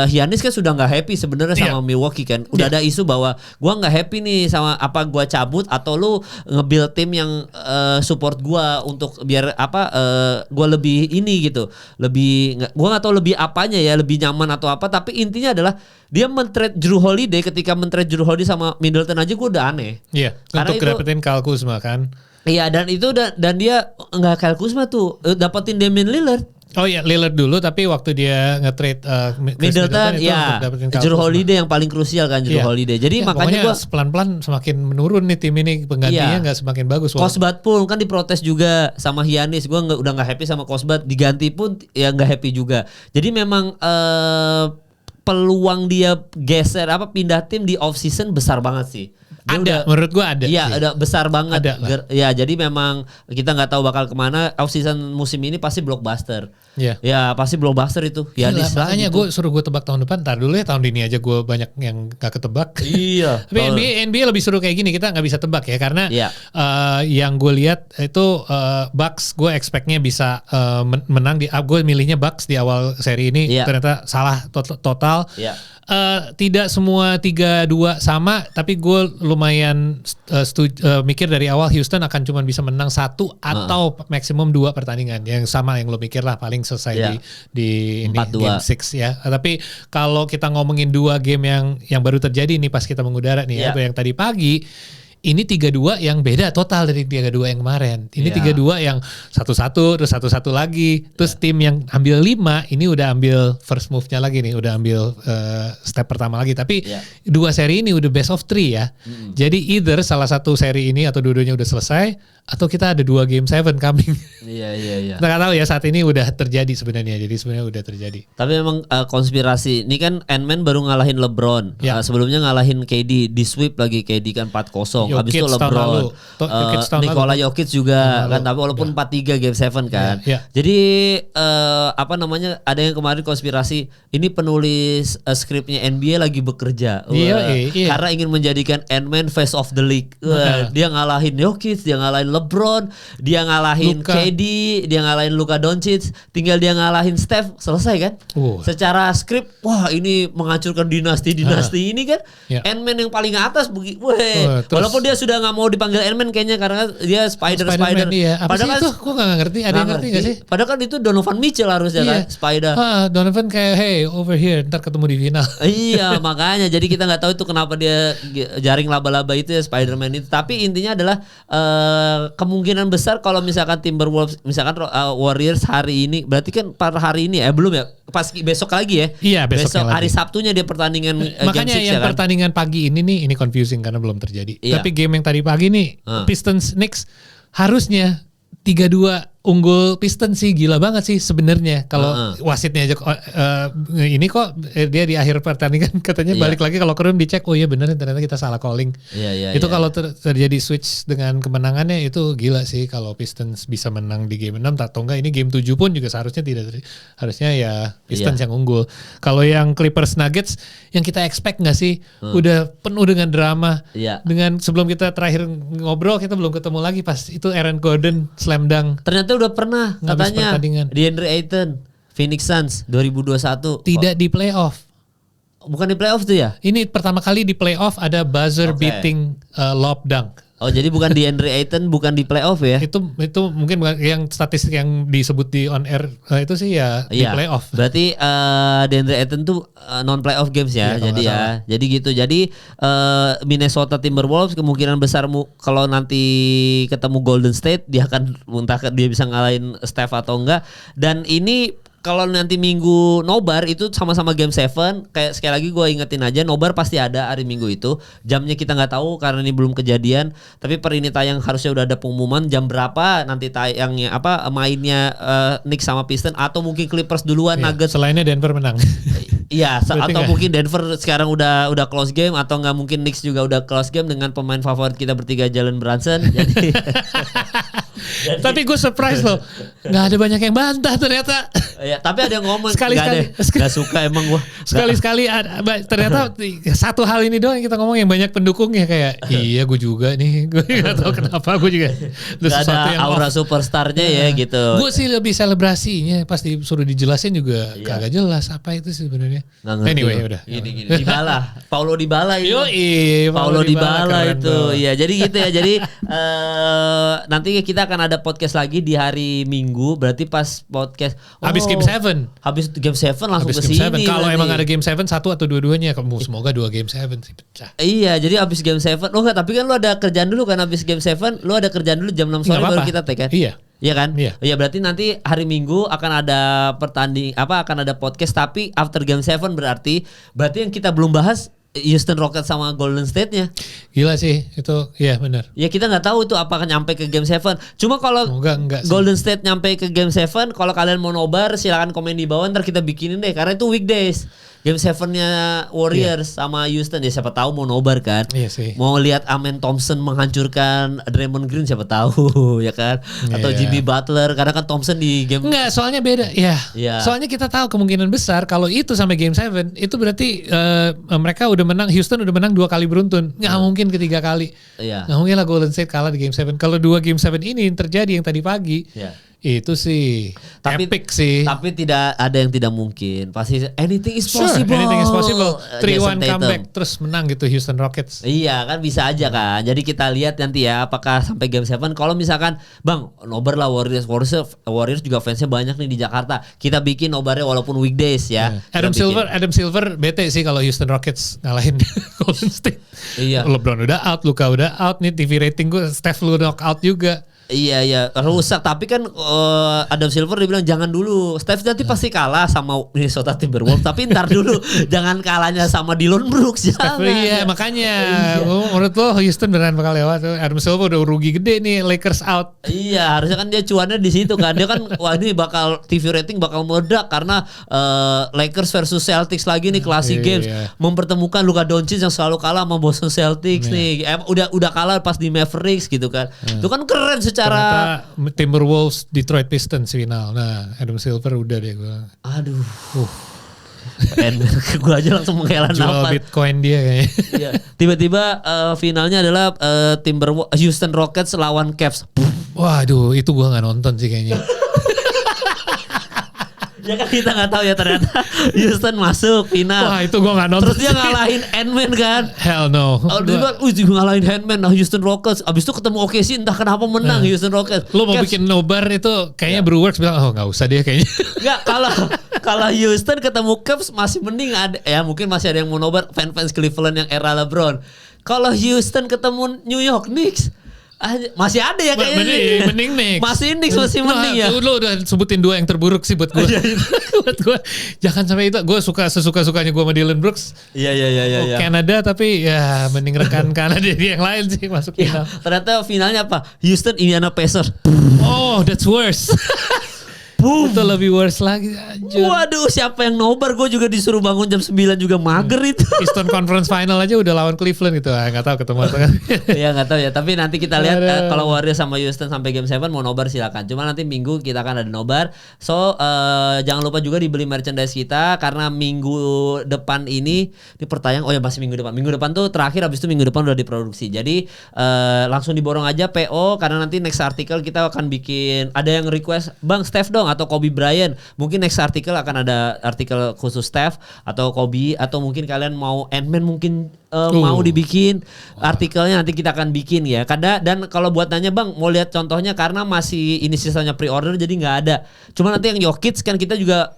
Giannis kan sudah nggak happy sebenarnya sama Milwaukee kan. Udah ada isu bahwa gue nggak happy nih sama apa gue cabut atau lu nge-build tim yang support gue untuk biar gue lebih ini gitu. Gue nggak tahu lebih apanya ya, lebih nyaman atau apa, tapi intinya adalah dia men-trade Jrue Holiday. Ketika men-trade Jrue Holiday sama Middleton aja gue udah aneh. Iya, untuk dapetin Kyle Kuzma kan. Iya, dan itu dan dia nggak Kyle Kuzma tuh, dapetin Damian Lillard. Oh iya, Lillard dulu, tapi waktu dia nge-trade Middleton ya, Jrue Holiday yang paling krusial kan, Jrue Holiday. Jadi makanya gue pelan-pelan semakin menurun nih tim ini, penggantinya nggak semakin bagus. Kosbat pun kan diprotes juga sama Giannis. Gue udah nggak happy sama Kosbat, diganti pun ya nggak happy juga. Jadi memang peluang dia geser pindah tim di off season besar banget sih. Menurut gua ada. Iya, udah besar banget. Ya, jadi memang kita nggak tahu bakal kemana. Off season musim ini pasti blockbuster. Iya. Ya, pasti blockbuster itu. Ya, makanya gue suruh gue tebak tahun depan. Ntar dulu ya, tahun ini aja gue banyak yang gak ketebak. Iya. Tapi NBA lebih seru kayak gini, kita nggak bisa tebak ya, karena yang gue lihat itu Bucks, gue expectnya bisa menang gue milihnya Bucks di awal seri ini. Ternyata salah total. Tidak semua 3-2 sama, tapi gue lumayan mikir dari awal Houston akan cuma bisa menang 1 atau maksimum 2 pertandingan, yang sama yang lo mikir lah, paling selesai di ini, game 6 ya. Tapi kalau kita ngomongin 2 game yang baru terjadi nih pas kita mengudara nih yang tadi pagi, ini 3-2 yang beda total dari 3-2 yang kemarin. Ini 3-2 yang 1-1 terus 1-1 lagi. Terus tim yang ambil 5 ini udah ambil first move-nya lagi nih, udah ambil step pertama lagi. Tapi 2 seri ini udah best of 3 ya. Jadi either salah satu seri ini atau dua-duanya udah selesai, atau kita ada 2 game 7 coming. Iya. Kita nggak tahu ya saat ini udah terjadi sebenarnya. Jadi sebenarnya udah terjadi. Tapi memang konspirasi. Ini kan Ant-Man baru ngalahin LeBron. Sebelumnya ngalahin KD, di sweep lagi KD kan 4-0. Habis itu LeBron. Nikola Jokic juga kan, tapi walaupun 4-3 game 7 kan. Jadi ada yang kemarin konspirasi, ini penulis skripnya NBA lagi bekerja. Karena ingin menjadikan Ant-Man face of the league. Dia ngalahin Jokic, dia ngalahin LeBron, dia ngalahin KD, dia ngalahin Luka Doncic, tinggal dia ngalahin Steph, selesai kan? Secara skrip, wah ini menghancurkan dinasti ini kan? Ant-Man yang paling atas, walaupun dia sudah nggak mau dipanggil Ant-Man kayaknya karena dia Spider. Iya. Padahal itu gue nggak ngerti. Ada yang ngerti nggak sih? Padahal kan itu Donovan Mitchell harusnya kan, Spider. Donovan kayak hey over here, ntar ketemu di final. Iya makanya, jadi kita nggak tahu itu kenapa dia jaring laba-laba itu ya Spider-Man itu. Tapi intinya adalah kemungkinan besar kalau misalkan Timberwolves, misalkan Warriors hari ini, berarti kan per hari ini belum ya, pas besok lagi ya. Iya besok hari Sabtunya dia pertandingan makanya game 6 yang pertandingan pagi ini confusing karena belum terjadi. Tapi game yang tadi pagi nih Pistons Knicks harusnya 3-2 unggul Pistons sih, gila banget sih sebenarnya kalau wasitnya aja ini kok dia di akhir pertandingan katanya balik lagi, kalau keren dicek bener ternyata kita salah calling. Itu kalau terjadi switch dengan kemenangannya itu gila sih kalau Pistons bisa menang di game 6 atau enggak ini game 7 pun juga seharusnya harusnya ya Pistons yang unggul. Kalau yang Clippers Nuggets yang kita expect enggak sih udah penuh dengan drama. Dengan sebelum kita terakhir ngobrol kita belum ketemu lagi pas itu Aaron Gordon slam dunk. Ternyata udah pernah katanya DeAndre Ayton Phoenix Suns 2021 tidak di playoff. Bukan di playoff tuh ya? Ini pertama kali di playoff ada buzzer beating lob dunk. Oh jadi bukan DeAndre Ayton bukan di playoff ya? Itu mungkin yang statistik yang disebut di on air itu sih ya di playoff. Berarti DeAndre Ayton tuh non playoff games ya. Jadi gitu. Jadi Minnesota Timberwolves kemungkinan besar kalau nanti ketemu Golden State dia akan dia bisa ngalahin Steph atau enggak. Dan ini kalau nanti Minggu nobar itu sama-sama game 7, kayak sekali lagi gue ingetin aja nobar pasti ada hari Minggu itu. Jamnya kita nggak tahu karena ini belum kejadian. Tapi per ini tayang harusnya udah ada pengumuman jam berapa nanti tayangnya mainnya Knicks sama Pistons atau mungkin Clippers duluan Nuggets. Selainnya Denver menang. Iya, atau mungkin Denver sekarang udah close game atau nggak mungkin Knicks juga udah close game dengan pemain favorit kita bertiga Jalen Brunson. Jadi tapi gue surprise loh, nggak ada banyak yang bantah ternyata. Ya, tapi ada yang ngomong nggak suka emang gue. Sekali-sekali ternyata satu hal ini doang yang kita ngomong yang banyak pendukungnya kayak iya gue juga nih, gue nggak tahu kenapa gue juga. Gak ada aura superstarnya ya gitu. Gue sih lebih selebrasinya, pasti suruh dijelasin juga kagak jelas apa itu sebenarnya. Anyway udah. Gini Paulo Dybala itu. Paulo Dybala itu. Iya jadi gitu ya. Jadi nanti kita akan ada podcast lagi di hari Minggu. Berarti pas podcast habis game 7. Habis game 7 langsung ke sini. Kalau emang ada game 7 satu atau dua-duanya, semoga 2 game 7 sih pecah. Iya, jadi habis game 7. Oh enggak, tapi kan lu ada kerjaan dulu kan habis game 7, lu ada kerjaan dulu jam 6 sore baru kita take kan? Iya. Iya kan? Iya, berarti nanti hari Minggu akan ada akan ada podcast tapi after game 7 berarti yang kita belum bahas Houston Rockets sama Golden State-nya. Gila sih itu, iya benar. Ya kita nggak tahu itu apakah nyampe ke game 7. Cuma kalau Golden State nyampe ke game 7, kalau kalian mau nobar silakan komen di bawah, ntar kita bikinin deh karena itu weekdays. Game 7-nya Warriors sama Houston ya siapa tahu mau nobar kan. Iya sih. Mau lihat Amen Thompson menghancurkan Draymond Green siapa tahu ya kan. Atau Jimmy Butler karena kan Thompson di game. Enggak, soalnya beda. Ya. Soalnya kita tahu kemungkinan besar kalau itu sampai game 7 itu berarti mereka udah menang, Houston udah menang 2 kali beruntun. Nggak mungkin ketiga kali. Nggak mungkin lah Golden State kalah di game 7. Kalau 2 game 7 ini yang terjadi yang tadi pagi. Itu sih epic sih. Tapi tidak ada yang tidak mungkin. Pasti anything is possible. Anything is possible. 3-1 comeback terus menang gitu Houston Rockets. Iya kan bisa aja kan. Jadi kita lihat nanti ya apakah sampai game 7. Kalau misalkan Bang nobar lah Warriors juga fansnya banyak nih di Jakarta. Kita bikin nobarnya walaupun weekdays ya. Adam Silver bete sih kalau Houston Rockets ngalahin Golden State. Iya. LeBron udah out, Luka udah out nih, TV rating gue Steph lu knock out juga. Iya rusak. Tapi kan Adam Silver dibilang jangan dulu. Steph nanti pasti kalah sama Minnesota Timberwolves. Tapi ntar dulu jangan kalahnya sama Dillon Brooks. Jangan. Iya makanya. Menurut lo Houston beneran bakal lewat. Adam Silver udah rugi gede nih, Lakers out. Iya harusnya kan dia cuannya di situ kan. Dia kan wah ini bakal TV rating bakal meledak karena Lakers versus Celtics lagi nih classic games. Mempertemukan Luka Doncic yang selalu kalah sama Boston Celtics nih. Udah kalah pas di Mavericks gitu kan. Itu kan keren secara Timberwolves Detroit Pistons final. Nah, Adam Silver udah deh gue. Aduh. Gue aja langsung menghela nafas. Jual Bitcoin dia kayaknya. Iya. Tiba-tiba finalnya adalah Houston Rockets lawan Cavs. Waduh, itu gue nggak nonton sih kayaknya. Ya kan kita nggak tahu ya ternyata Houston masuk final. Wah itu gue nggak nonton. Terus dia ngalahin Ant-Man kan. Hell no. Dia ngalahin Ant-Man Houston Rockets. Abis itu ketemu OKC entah kenapa menang Houston Rockets. Lo mau bikin nobar itu kayaknya Brewers bilang oh nggak usah deh kayaknya. Nggak kalau Houston ketemu Cavs masih mending ada ya mungkin masih ada yang mau nobar fans Cleveland yang era LeBron. Kalau Houston ketemu New York Knicks masih ada ya kayaknya. Mending Knicks. Masih Knicks masih mending ya. Lo udah sebutin dua yang terburuk sih buat gue. Buat gue jangan sampai itu. Gue sesuka-sukanya gue sama Dillon Brooks. Iya. Canada tapi ya mending rekan Kanada yang lain sih masuk final. Ternyata finalnya apa? Houston Indiana Pacers. Oh, that's worse. Boom. Itu lebih worse lagi. Anjir. Waduh, siapa yang nobar? Gue juga disuruh bangun jam 9 juga mager itu. Eastern Conference Final aja udah lawan Cleveland gitu. Nggak tahu ketemu atau kan. Ya nggak tahu ya. Tapi nanti kita lihat kalau Warriors sama Houston sampai Game 7 mau nobar silakan. Cuma nanti Minggu kita akan ada nobar. So jangan lupa juga dibeli merchandise kita karena minggu depan ini pertanyaan. Oh ya masih minggu depan. Minggu depan tuh terakhir, habis itu minggu depan udah diproduksi. Jadi langsung diborong aja PO karena nanti next article kita akan bikin. Ada yang request Bang Steph dong atau Kobe Bryant. Mungkin next article akan ada artikel khusus Steph atau Kobe atau mungkin kalian mau Ant-Man mungkin mau dibikin artikelnya nanti kita akan bikin ya. Dan kalau buat nanya Bang mau lihat contohnya karena masih ini sisanya pre-order jadi nggak ada. Cuma nanti yang Jokic kan kita juga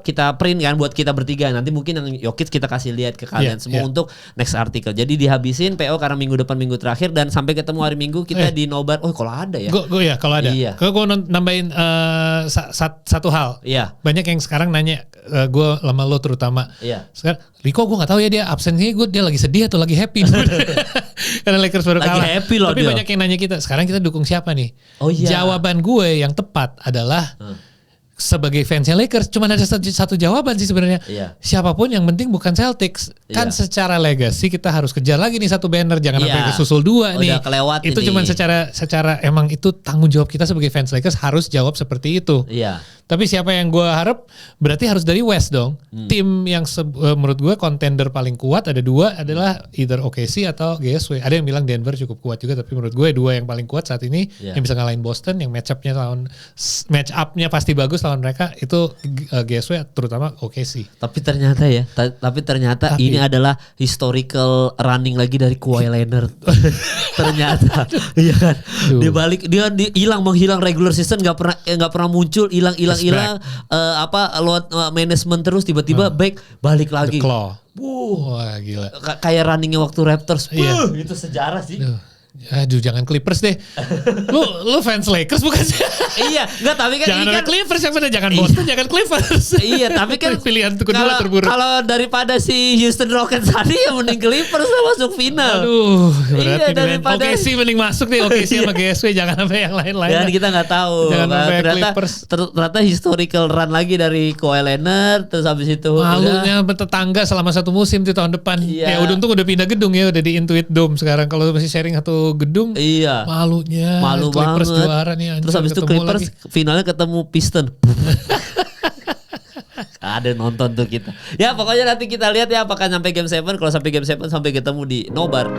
kita print kan buat kita bertiga. Nanti mungkin yang Jokic kita kasih lihat ke kalian semua untuk next article. Jadi dihabisin PO karena minggu depan minggu terakhir dan sampai ketemu hari Minggu kita di nobar. Oh kalau ada ya. Gue ya kalau ada. Iya. Gue nambahin satu hal. Iya. Banyak yang sekarang nanya gue lama lo terutama. Iya. Sekarang Rico gue nggak tahu ya dia absennya dia lagi sedih atau lagi happy. Karena Lakers baru kalah. Lagi happy loh. Tapi dia. banyak yang nanya kita sekarang kita dukung siapa nih? Oh iya. Jawaban gue yang tepat adalah sebagai fansnya Lakers cuma ada satu jawaban sih sebenarnya. Iya. Siapapun yang penting bukan Celtics. Kan secara legacy kita harus kejar lagi nih satu banner, jangan sampai kesusul dua nih. Kelewat itu cuma secara emang itu tanggung jawab kita sebagai fans Lakers harus jawab seperti itu. Iya. Tapi siapa yang gue harap berarti harus dari West dong. Tim yang menurut gue contender paling kuat ada dua adalah either OKC atau GSW. Ada yang bilang Denver cukup kuat juga tapi menurut gue dua yang paling kuat saat ini yang bisa ngalahin Boston, yang match up-nya pasti bagus lawan mereka itu GSW terutama OKC. Tapi ternyata ini adalah historical running lagi dari Kawhi Leonard. Ternyata iya kan. Dia balik dia hilang menghilang regular season nggak pernah muncul hilang load management terus tiba-tiba balik lagi. The Claw. Wah gila. Kayak runningnya waktu Raptors. Itu sejarah sih. Aduh jangan Clippers deh. Lu fans Lakers bukan sih? Iya, enggak tapi kan jangan ada Clippers yang benar, jangan Boston, jangan Clippers. Iya, tapi kan pilihan kedua terburuk. Kalau daripada si Houston Rockets tadi ya mending Clippers masuk final. Aduh, berarti daripada OKC mending masuk nih, OKC sama GSW jangan sampai yang lain-lain. Dan kita nggak tahu. Ternyata historical run lagi dari Kawhi Leonard terus habis itu malunya tetangga selama satu musim di tahun depan. Ya untung udah pindah gedung ya, udah di Intuit Dome sekarang. Kalau masih sharing satu gedung, malunya. Malu Clippers banget. Juara nih, terus habis itu Clippers finalnya ketemu Piston. Ada nonton tuh kita. Ya pokoknya nanti kita lihat ya apakah sampai Game 7. Kalau sampai Game 7 sampai ketemu di nobar.